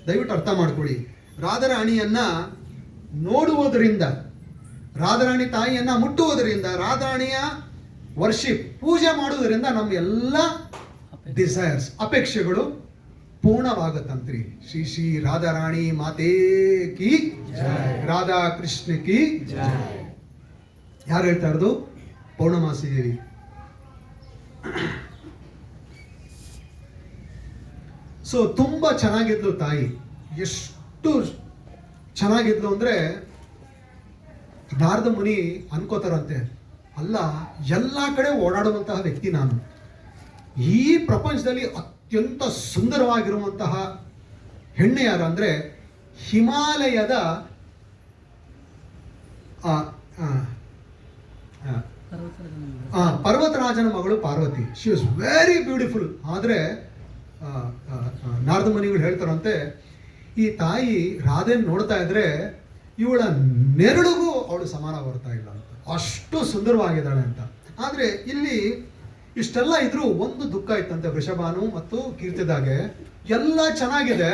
ದಯವಿಟ್ಟು ಅರ್ಥ ಮಾಡ್ಕೊಳ್ಳಿ. ರಾಧಾರಾಣಿಯನ್ನ ನೋಡುವುದರಿಂದ, ರಾಧಾರಾಣಿ ತಾಯಿಯನ್ನ ಮುಟ್ಟುವುದರಿಂದ, ರಾಧಾರಾಣಿಯ ವರ್ಷಿಪ್ ಪೂಜೆ ಮಾಡುವುದರಿಂದ ನಮ್ಮ ಎಲ್ಲ ಡಿಸೈರ್ಸ್, ಅಪೇಕ್ಷೆಗಳು ಪೂರ್ಣವಾಗತ್ತಂತ್ರಿ. ಶ್ರೀ ಶ್ರೀ ರಾಧಾರಾಣಿ ಮಾತೇ ಕಿ ಜೈ, ರಾಧಾ ಕೃಷ್ಣ ಕಿ ಜೈ. ಯಾರು ಹೇಳ್ತಾ ಇರೋದು? ಪೌರ್ಣಮಾಸಿ ದೇವಿ. ಸೊ ತುಂಬ ಚೆನ್ನಾಗಿದ್ಲು ತಾಯಿ. ಎಷ್ಟು ಚೆನ್ನಾಗಿದ್ಲು ಅಂದರೆ ನಾರದ ಮುನಿ ಅನ್ಕೋತಾರಂತೆ, ಅಲ್ಲ ಎಲ್ಲ ಕಡೆ ಓಡಾಡುವಂತಹ ವ್ಯಕ್ತಿ ನಾನು, ಈ ಪ್ರಪಂಚದಲ್ಲಿ ಅತ್ಯಂತ ಸುಂದರವಾಗಿರುವಂತಹ ಹೆಣ್ಣು ಯಾರು ಅಂದರೆ ಹಿಮಾಲಯದ ಪರ್ವತರಾಜನ ಮಗಳು Parvati. She was very beautiful. ಆದರೆ ನಾರದ ಮುನಿಗಳು ಹೇಳ್ತಾರಂತೆ, ಈ ತಾಯಿ ರಾಧೆಯನ್ನು ನೋಡ್ತಾ ಇದ್ರೆ ಇವಳ ನೆರಳಿಗೂ ಅವಳು ಸಮಾನ ಬರ್ತಾ ಇಲ್ಲ ಅಂತ, ಅಷ್ಟು ಸುಂದರವಾಗಿದ್ದಾಳೆ ಅಂತ. ಆದರೆ ಇಲ್ಲಿ ಇಷ್ಟೆಲ್ಲ ಇದ್ರೂ ಒಂದು ದುಃಖ ಇತ್ತಂತೆ ವೃಷಭಾನು ಮತ್ತು ಕೀರ್ತಿದಾಗೆ. ಎಲ್ಲ ಚೆನ್ನಾಗಿದೆ,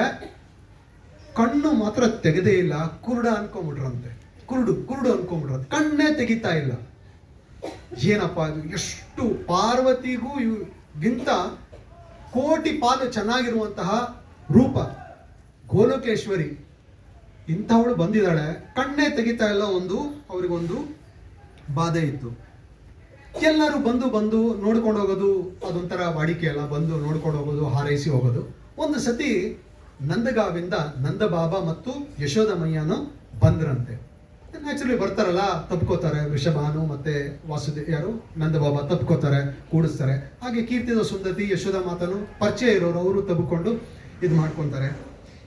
ಕಣ್ಣು ಮಾತ್ರ ತೆಗೆದೇ ಇಲ್ಲ. ಕುರುಡ ಅನ್ಕೊಂಬಿಟ್ರಂತೆ, ಕುರುಡು ಅನ್ಕೊಂಬಿಟ್ರಂತೆ, ಕಣ್ಣೇ ತೆಗಿತಾ ಇಲ್ಲ. ಏನಪ್ಪ ಇದು, ಎಷ್ಟು ಪಾರ್ವತಿಗೂ ಗಿಂತ ಕೋಟಿ ಪಾಲು ಚೆನ್ನಾಗಿರುವಂತಹ ರೂಪ ಗೋಲೋಕೇಶ್ವರಿ, ಇಂಥವಳು ಬಂದಿದ್ದಾಳೆ, ಕಣ್ಣೇ ತೆಗಿತಾ ಇಲ್ಲ. ಅವರಿಗೊಂದು ಬಾಧೆ ಇತ್ತು. ಎಲ್ಲರೂ ಬಂದು ನೋಡ್ಕೊಂಡು ಹೋಗೋದು ಅದೊಂಥರ ವಾಡಿಕೆ ಅಲ್ಲ, ಬಂದು ನೋಡ್ಕೊಂಡು ಹೋಗೋದು, ಹಾರೈಸಿ ಹೋಗೋದು. ಒಂದು ಸತಿ ನಂದಗಾವಿಂದ ನಂದ ಬಾಬಾ ಮತ್ತು ಯಶೋದಮಯ್ಯನು ಬಂದ್ರಂತೆ. ನ್ಯಾಚುರಲಿ ಬರ್ತಾರಲ್ಲ, ತಪ್ಕೋತಾರೆ. ವೃಷಭಾನು ಮತ್ತೆ ಯಾರು ನಂದ ಬಾಬಾ ತಪ್ಕೋತಾರೆ, ಕೂಡಿಸ್ತಾರೆ. ಹಾಗೆ ಕೀರ್ತಿದ ಸುಂದತಿ ಯಶೋದ ಮಾತನು ಪರಿಚಯ ಇರೋರು, ಅವರು ತಬ್ಕೊಂಡು ಇದು ಮಾಡ್ಕೊತಾರೆ.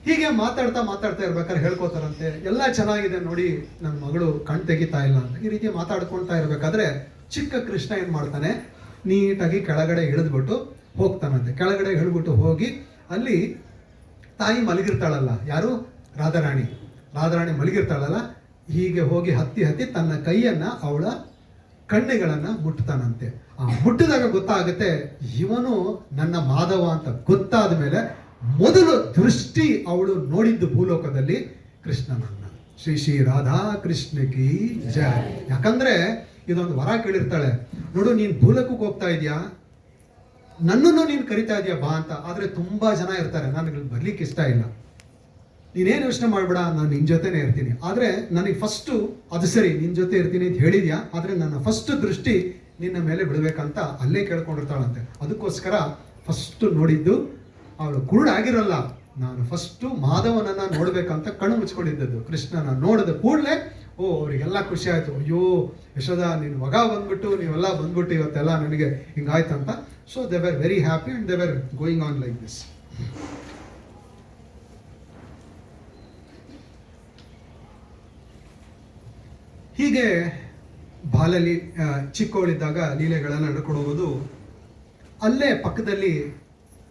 ಹೀಗೆ ಮಾತಾಡ್ತಾ ಇರ್ಬೇಕಾದ್ರೆ ಹೇಳ್ಕೊತಾರಂತೆ, ಎಲ್ಲ ಚೆನ್ನಾಗಿದೆ ನೋಡಿ, ನನ್ನ ಮಗಳು ಕಣ್ ತೆಗಿತಾ ಇಲ್ಲ ಅಂತ. ಈ ರೀತಿ ಮಾತಾಡ್ಕೊಳ್ತಾ ಇರ್ಬೇಕಾದ್ರೆ ಚಿಕ್ಕ ಕೃಷ್ಣ ಏನ್ ಮಾಡ್ತಾನೆ, ನೀಟಾಗಿ ಕೆಳಗಡೆ ಇಳಿದ್ಬಿಟ್ಟು ಹೋಗ್ತಾನಂತೆ. ಕೆಳಗಡೆ ಇಳಿದ್ಬಿಟ್ಟು ಹೋಗಿ ಅಲ್ಲಿ ತಾಯಿ ಮಲಗಿರ್ತಾಳಲ್ಲ, ಯಾರು? ರಾಧಾರಾಣಿ ಮಲಗಿರ್ತಾಳಲ್ಲ, ಹೀಗೆ ಹೋಗಿ ಹತ್ತಿ ತನ್ನ ಕೈಯನ್ನ ಅವಳ ಕಣ್ಣುಗಳನ್ನ ಮುಟ್ತಾನಂತೆ. ಆ ಮುಟ್ಟಿದಾಗ ಗೊತ್ತಾಗುತ್ತೆ ಇವನು ನನ್ನ ಮಾಧವ ಅಂತ. ಗೊತ್ತಾದ ಮೇಲೆ ಮೊದಲು ದೃಷ್ಟಿ ಅವಳು ನೋಡಿದ್ದು ಭೂಲೋಕದಲ್ಲಿ ಕೃಷ್ಣನನ್ನ. ಶ್ರೀ ಶ್ರೀ ರಾಧಾ ಕೃಷ್ಣಕಿ ಜಯ. ಯಾಕಂದ್ರೆ ಇದೊಂದು ವರ ಕೇಳಿರ್ತಾಳೆ, ನೋಡು ನೀನ್ ಭೂಲೋಕಕ್ಕೆ ಹೋಗ್ತಾ ಇದೀಯಾ, ನನ್ನನ್ನು ನೀನು ಕರಿತಾ ಇದೀಯ ಬಾ ಅಂತ. ಆದ್ರೆ ತುಂಬಾ ಜನ ಇರ್ತಾರೆ, ನನಗೆ ಬರ್ಲಿಕ್ಕೆ ಇಷ್ಟ ಇಲ್ಲ, ನೀನೇನು ಯೋಚನೆ ಮಾಡ್ಬೇಡ, ನಾನು ನಿನ್ ಜೊತೆನೇ ಇರ್ತೀನಿ. ಆದ್ರೆ ನನಗೆ ಫಸ್ಟು ಅದು ಸರಿ ನಿನ್ ಜೊತೆ ಇರ್ತೀನಿ ಅಂತ ಹೇಳಿದ್ಯಾ, ಆದ್ರೆ ನನ್ನ ಫಸ್ಟ್ ದೃಷ್ಟಿ ನಿನ್ನ ಮೇಲೆ ಬಿಡ್ಬೇಕಂತ ಅಲ್ಲೇ ಕೇಳ್ಕೊಂಡಿರ್ತಾಳಂತೆ. ಅದಕ್ಕೋಸ್ಕರ ಫಸ್ಟ್ ನೋಡಿದ್ದು ಅವಳು ಕುರುಡಾಗಿರಲ್ಲ, ನಾನು ಫಸ್ಟು ಮಾಧವನನ್ನ ನೋಡ್ಬೇಕಂತ ಕಣ್ಣು ಮುಚ್ಕೊಂಡಿದ್ದದ್ದು. ಕೃಷ್ಣನ ನೋಡಿದ ಕೂಡಲೇ ಅವರಿಗೆಲ್ಲ ಖುಷಿ ಆಯ್ತು. ಅಯ್ಯೋ ಯಶೋದ ನೀನು ಮಗ ಬಂದ್ಬಿಟ್ಟು ನೀವೆಲ್ಲ ಬಂದ್ಬಿಟ್ಟು ಇವತ್ತೆಲ್ಲ ನನಗೆ ಹಿಂಗಾಯ್ತಂತ. So they were very happy and they were going on like this. ಹೀಗೆ ಬಾಲಲಿ ಚಿಕ್ಕವಳಿದ್ದಾಗ ಲೀಲೆಗಳನ್ನು ನಡ್ಕೊಂಡು ಹೋಗೋದು. ಅಲ್ಲೇ ಪಕ್ಕದಲ್ಲಿ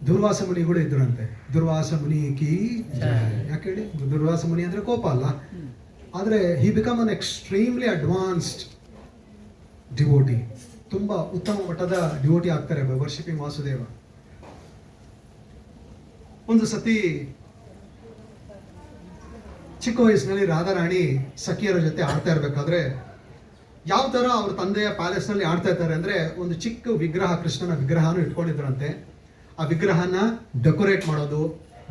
ದುರ್ವಾಸ ಮುನಿಗಳು ಇದ್ರಂತೆ. ದುರ್ವಾಸ ಮುನಿ ಕಿ ಯಾಕೆ ಹೇಳಿ? ದುರ್ವಾಸ ಮುನಿ ಅಂದ್ರೆ ಕೋಪ ಅಲ್ಲ, ಆದ್ರೆ he become an extremely advanced devotee. ತುಂಬಾ ಉತ್ತಮ ಮಟ್ಟದ ಡಿವೋಟಿ ಆಗ್ತಾರೆ ಬೈ ವರ್ಷಿಪಿಂಗ್ ವಾಸುದೇವ. ಒಂದು ಸತಿ ಚಿಕ್ಕ ವಯಸ್ಸಿನಲ್ಲಿ ರಾಧಾರಾಣಿ ಸಖಿಯರ ಜೊತೆ ಆಡ್ತಾ ಇರ್ಬೇಕಾದ್ರೆ ಯಾವ ತರ ಅವ್ರ ತಂದೆಯ ಪ್ಯಾಲೇಸ್ ನಲ್ಲಿ ಆಡ್ತಾ ಇದ್ದಾರೆ ಅಂದ್ರೆ, ಒಂದು ಚಿಕ್ಕ ವಿಗ್ರಹ, ಕೃಷ್ಣನ ವಿಗ್ರಹನೂ ಇಟ್ಕೊಂಡಿದ್ರಂತೆ. ಆ ವಿಗ್ರಹನ ಡೆಕೋರೇಟ್ ಮಾಡೋದು,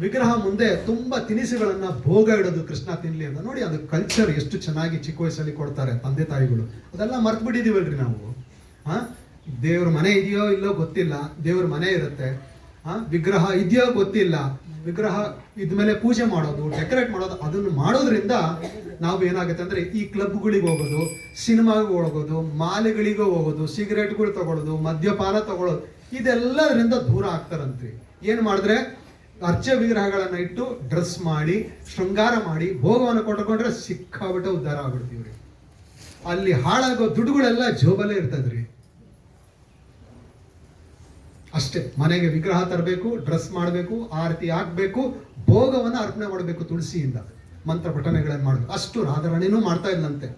ವಿಗ್ರಹ ಮುಂದೆ ತುಂಬಾ ತಿನಿಸುಗಳನ್ನ ಭೋಗ ಇಡೋದು, ಕೃಷ್ಣ ತಿನ್ಲಿ ಅಂತ. ನೋಡಿ ಅದು ಕಲ್ಚರ್ ಎಷ್ಟು ಚೆನ್ನಾಗಿ ಚಿಕ್ಕ ವಯಸ್ಸಲ್ಲಿ ಕೊಡ್ತಾರೆ ತಂದೆ ತಾಯಿಗಳು. ಅದೆಲ್ಲ ಮರ್ತು ಬಿಟ್ಟಿದೀವಲ್ರಿ ನಾವು. ದೇವ್ರ ಮನೆ ಇದೆಯೋ ಇಲ್ಲೋ ಗೊತ್ತಿಲ್ಲ, ದೇವ್ರ ಮನೆ ಇರುತ್ತೆ, ವಿಗ್ರಹ ಇದೆಯೋ ಗೊತ್ತಿಲ್ಲ, ವಿಗ್ರಹ ಇದ್ಮೇಲೆ ಪೂಜೆ ಮಾಡೋದು, ಡೆಕೋರೇಟ್ ಮಾಡೋದು, ಅದನ್ನು ಮಾಡೋದ್ರಿಂದ ನಾವು ಏನಾಗುತ್ತೆ ಅಂದ್ರೆ ಈ ಕ್ಲಬ್ಗಳಿಗೆ ಹೋಗೋದು, ಸಿನಿಮಾಗೆ ಹೋಗೋದು, ಮಾಲೆಗಳಿಗೆ ಹೋಗೋದು, ಸಿಗರೇಟ್ಗಳು ತಗೊಳ್ಳೋದು, ಮದ್ಯಪಾನ ತಗೊಳ್ಳೋದು, ಇದೆಲ್ಲದರಿಂದ ದೂರ ಆಗ್ತಾರಂತ್ರಿ. ಏನು ಮಾಡಿದ್ರೆ ಅರ್ಚ ವಿಗ್ರಹಗಳನ್ನ ಇಟ್ಟು ಡ್ರೆಸ್ ಮಾಡಿ ಶೃಂಗಾರ ಮಾಡಿ ಭೋಗವನ್ನು ಕೊಟ್ಟುಕೊಂಡ್ರೆ ಸಿಕ್ಕಾಬಿಟ್ಟೆ ಉದ್ಧಾರ ಆಗ್ಬಿಡ್ತೀವ್ರಿ. ಅಲ್ಲಿ ಹಾಳಾಗೋ ದುಡ್ಡುಗಳೆಲ್ಲ ಜೋಬಲ್ಲೇ ಇರ್ತದ್ರಿ. ಅಷ್ಟೇ, ಮನೆಗೆ ವಿಗ್ರಹ ತರಬೇಕು, ಡ್ರೆಸ್ ಮಾಡಬೇಕು, ಆರತಿ ಹಾಕ್ಬೇಕು, ಭೋಗವನ್ನು ಅರ್ಪಣೆ ಮಾಡಬೇಕು ತುಳಸಿಯಿಂದ, ಮಂತ್ರ ಪಠಣೆಗಳನ್ನು ಮಾಡಬೇಕು. ಅಷ್ಟು ರಾಧಾರಾಣಿನೂ ಮಾಡ್ತಾ ಇದ್ದಂತೆ.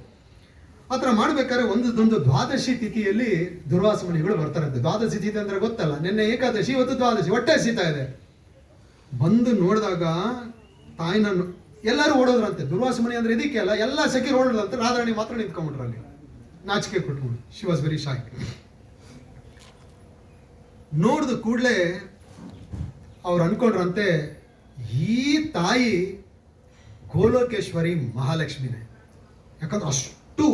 ಆ ಥರ ಮಾಡ್ಬೇಕಾದ್ರೆ ಒಂದು ದ್ವಾದಶಿ ತಿಥಿಯಲ್ಲಿ ದುರ್ವಾಸ ಮುನಿಗಳು ಬರ್ತಾರಂತೆ. ದ್ವಾದಶಿ ತಿಥಿ ಅಂದ್ರೆ ಗೊತ್ತಲ್ಲ, ನಿನ್ನೆ ಏಕಾದಶಿ, ಇವತ್ತು ದ್ವಾದಶಿ, ಹೊಟ್ಟೆ ಹಸಿತಾ ಇದೆ. ಬಂದು ನೋಡಿದಾಗ ತಾಯಿನ ಎಲ್ಲರೂ ಓಡೋದ್ರಂತೆ. ದುರ್ವಾಸ ಮುನಿ ಅಂದ್ರೆ ಇದಕ್ಕೆ ಅಲ್ಲ, ಎಲ್ಲ ಸಖಿರು ಓಡೋದಂತೆ, ರಾಧಾರಾಣಿ ಮಾತ್ರ ನಿಂತ್ಕೊಂಡ್ಬಿಟ್ರು ಅಲ್ಲಿ, ನಾಚಿಕೆ ಕೊಟ್ಕೊಂಡು. She was very Shai. ನೋಡಿದ ಕೂಡಲೇ ಅವ್ರು ಅನ್ಕೊಂಡ್ರಂತೆ, ಈ ತಾಯಿ ಗೋಲೋಕೇಶ್ವರಿ ಮಹಾಲಕ್ಷ್ಮಿನೇ. ಯಾಕಂದ್ರೆ ಅಷ್ಟು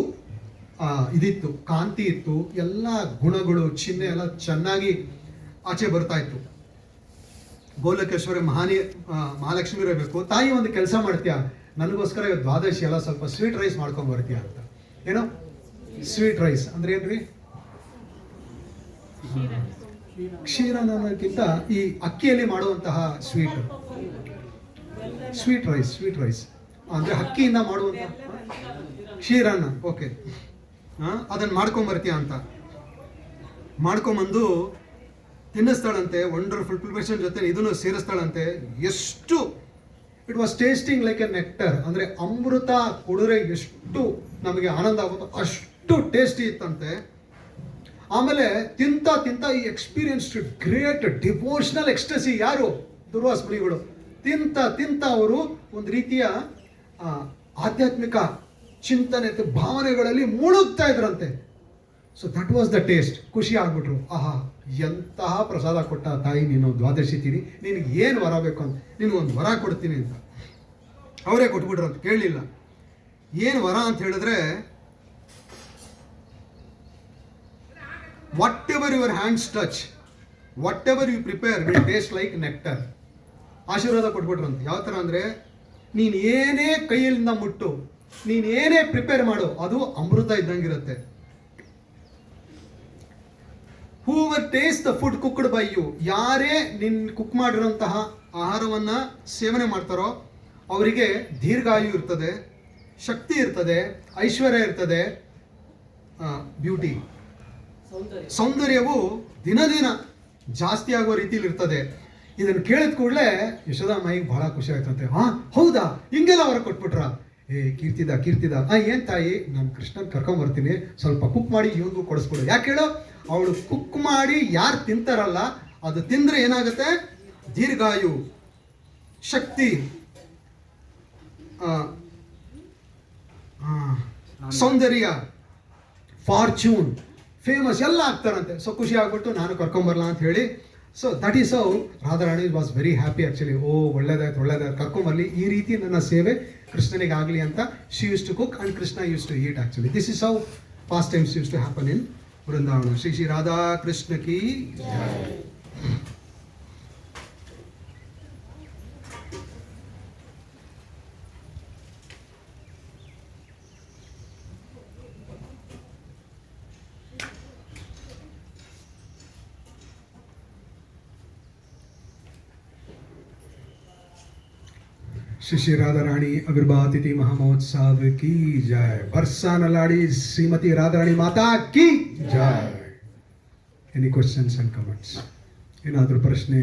ಇದಿತ್ತು, ಕಾಂತಿ ಇತ್ತು, ಎಲ್ಲ ಗುಣಗಳು, ಚಿಹ್ನೆ ಎಲ್ಲ ಚೆನ್ನಾಗಿ ಆಚೆ ಬರ್ತಾ ಇತ್ತು. ಗೋಲೋಕೇಶ್ವರಿ ಮಹಾಲಕ್ಷ್ಮಿ ಇರಬೇಕು. ತಾಯಿ ಒಂದು ಕೆಲಸ ಮಾಡ್ತೀಯಾ, ನನಗೋಸ್ಕರ ಇವತ್ತು ದ್ವಾದಶಿ ಎಲ್ಲ ಸ್ವಲ್ಪ ಸ್ವೀಟ್ ರೈಸ್ ಮಾಡ್ಕೊಂಡ್ ಬರ್ತೀಯ ಅಂತ. ಏನೋ ಸ್ವೀಟ್ ರೈಸ್ ಅಂದ್ರೆ ಏನ್ರಿ? ಕ್ಷೀರನಕ್ಕಿಂತ ಈ ಅಕ್ಕಿಯಲ್ಲಿ ಮಾಡುವಂತಹ ಸ್ವೀಟ್ ರೈಸ್ ಅಂದ್ರೆ ಅಕ್ಕಿಯಿಂದ ಮಾಡುವಂತಹ ಕ್ಷೀರನ್ನ. ಓಕೆ, ಅದನ್ನ ಮಾಡ್ಕೊಂಬರ್ತೀಯ ಅಂತ ಮಾಡ್ಕೊಂಬಂದು ತಿನ್ನಿಸ್ತಾಳಂತೆ. ವಂಡರ್ಫುಲ್ ಪ್ರಿಪರೇಷನ್ ಜೊತೆ ಇದನ್ನು ಸೇರಿಸ್ತಾಳಂತೆ. ಎಷ್ಟು it was tasting like A nectar, ಅಂದ್ರೆ ಅಮೃತ ಕುಡಿದ್ರೆ ಎಷ್ಟು ನಮಗೆ ಆನಂದ ಆಗುತ್ತೋ ಅಷ್ಟು ಟೇಸ್ಟಿ ಇತ್ತಂತೆ. ಆಮೇಲೆ ತಿಂತ ಈ ಎಕ್ಸ್ಪೀರಿಯನ್ಸ್ ಗ್ರೇಟ್ ಡಿವೋಷನಲ್ ಎಕ್ಸ್ಟಸಿ. ಯಾರು? ದುರ್ವಾಸ ಮುನಿಗಳು. ತಿಂತ ಅವರು ಒಂದು ರೀತಿಯ ಆಧ್ಯಾತ್ಮಿಕ ಚಿಂತನೆ ಭಾವನೆಗಳಲ್ಲಿ ಮುಳುಗ್ತಾ ಇದ್ರಂತೆ. So that was the taste. ಖುಷಿ ಆಗ್ಬಿಟ್ರು. ಆಹಾ, ಎಂತಹ ಪ್ರಸಾದ ಕೊಟ್ಟ ತಾಯಿ ನೀನು, ದ್ವಾದಶಿ ತಿಥಿ, ನಿನಗೆ ಏನು ವರ ಬೇಕು ಅಂತ, ನಿನಗೊಂದು ವರ ಕೊಡ್ತೀನಿ ಅಂತ ಅವರೇ ಕೊಟ್ಬಿಟ್ರು ಅಂತ. ಕೇಳಲಿಲ್ಲ. ಏನು ವರ ಅಂತ ಹೇಳಿದ್ರೆ, whatever your hands touch, whatever you prepare will taste like nectar. ಆಶೀರ್ವಾದ ಕೊಟ್ಬಿಟ್ರಂತೆ. ಯಾವ ಥರ ಅಂದರೆ, ನೀನು ಏನೇ ಕೈಯಲ್ಲಿಂದ ಮುಟ್ಟು, ನೀನು ಏನೇ ಪ್ರಿಪೇರ್ ಮಾಡು, ಅದು ಅಮೃತ ಇದ್ದಂಗಿರುತ್ತೆ. whoever taste the food cooked by you, ಯಾರೇ ನಿನ್ನ ಕುಕ್ ಮಾಡಿರೋಂತಹ ಆಹಾರವನ್ನು ಸೇವನೆ ಮಾಡ್ತಾರೋ ಅವರಿಗೆ ದೀರ್ಘಾಯು ಇರ್ತದೆ, ಶಕ್ತಿ ಇರ್ತದೆ, ಐಶ್ವರ್ಯ ಇರ್ತದೆ, ಬ್ಯೂಟಿ, ಸೌಂದರ್ಯವು ದಿನ ದಿನ ಜಾಸ್ತಿ ಆಗುವ ರೀತಿಯಲ್ಲಿ ಇರ್ತದೆ. ಇದನ್ನು ಕೇಳಿದ ಕೂಡಲೇ ಯಶೋದಾಮಾಯಿಗೆ ಬಹಳ ಖುಷಿ ಆಯ್ತಂತೆ. ಹೌದಾ, ಹಿಂಗೆಲ್ಲ ಹೊರ ಕೊಟ್ಬಿಟ್ರ? ಕೀರ್ತಿದ ಏನ್ ತಾಯಿ, ನಾನು ಕೃಷ್ಣನ್ ಕರ್ಕೊಂಬರ್ತೀನಿ, ಸ್ವಲ್ಪ ಕುಕ್ ಮಾಡಿ ಇವ್ರಿಗೂ ಕೊಡಿಸ್ಬಿಡು. ಯಾಕೆ ಹೇಳು, ಅವಳು ಕುಕ್ ಮಾಡಿ ಯಾರು ತಿಂತಾರಲ್ಲ, ಅದು ತಿಂದ್ರೆ ಏನಾಗುತ್ತೆ, ದೀರ್ಘಾಯು, ಶಕ್ತಿ, ಸೌಂದರ್ಯ, ಫಾರ್ಚೂನ್, ಫೇಮಸ್ ಎಲ್ಲ ಆಗ್ತಾರಂತೆ. ಸೊ ಖುಷಿ ಆಗ್ಬಿಟ್ಟು ನಾನು ಕರ್ಕೊಂಬರಲ್ಲ ಅಂತ ಹೇಳಿ, so that is how Radharani was very happy actually. ಒಳ್ಳೇದಾಯ್ತು ಕರ್ಕೊಂಬರ್ಲಿ, ಈ ರೀತಿ ನನ್ನ ಸೇವೆ ಕೃಷ್ಣನಿಗೆ ಆಗಲಿ ಅಂತ she used to cook and Krishna used to eat actually. This is how pastimes used to happen in Vrindavan. Shri Shri Radha Krishna ಕಿ श्री श्री राधा रानी आविर्भाव तिथि महामहोत्सव की जय. बरसाना लाड़ी श्रीमती राधा रानी माता की जय. Any questions and comments? ಏನಾದರೂ ಪ್ರಶ್ನೆ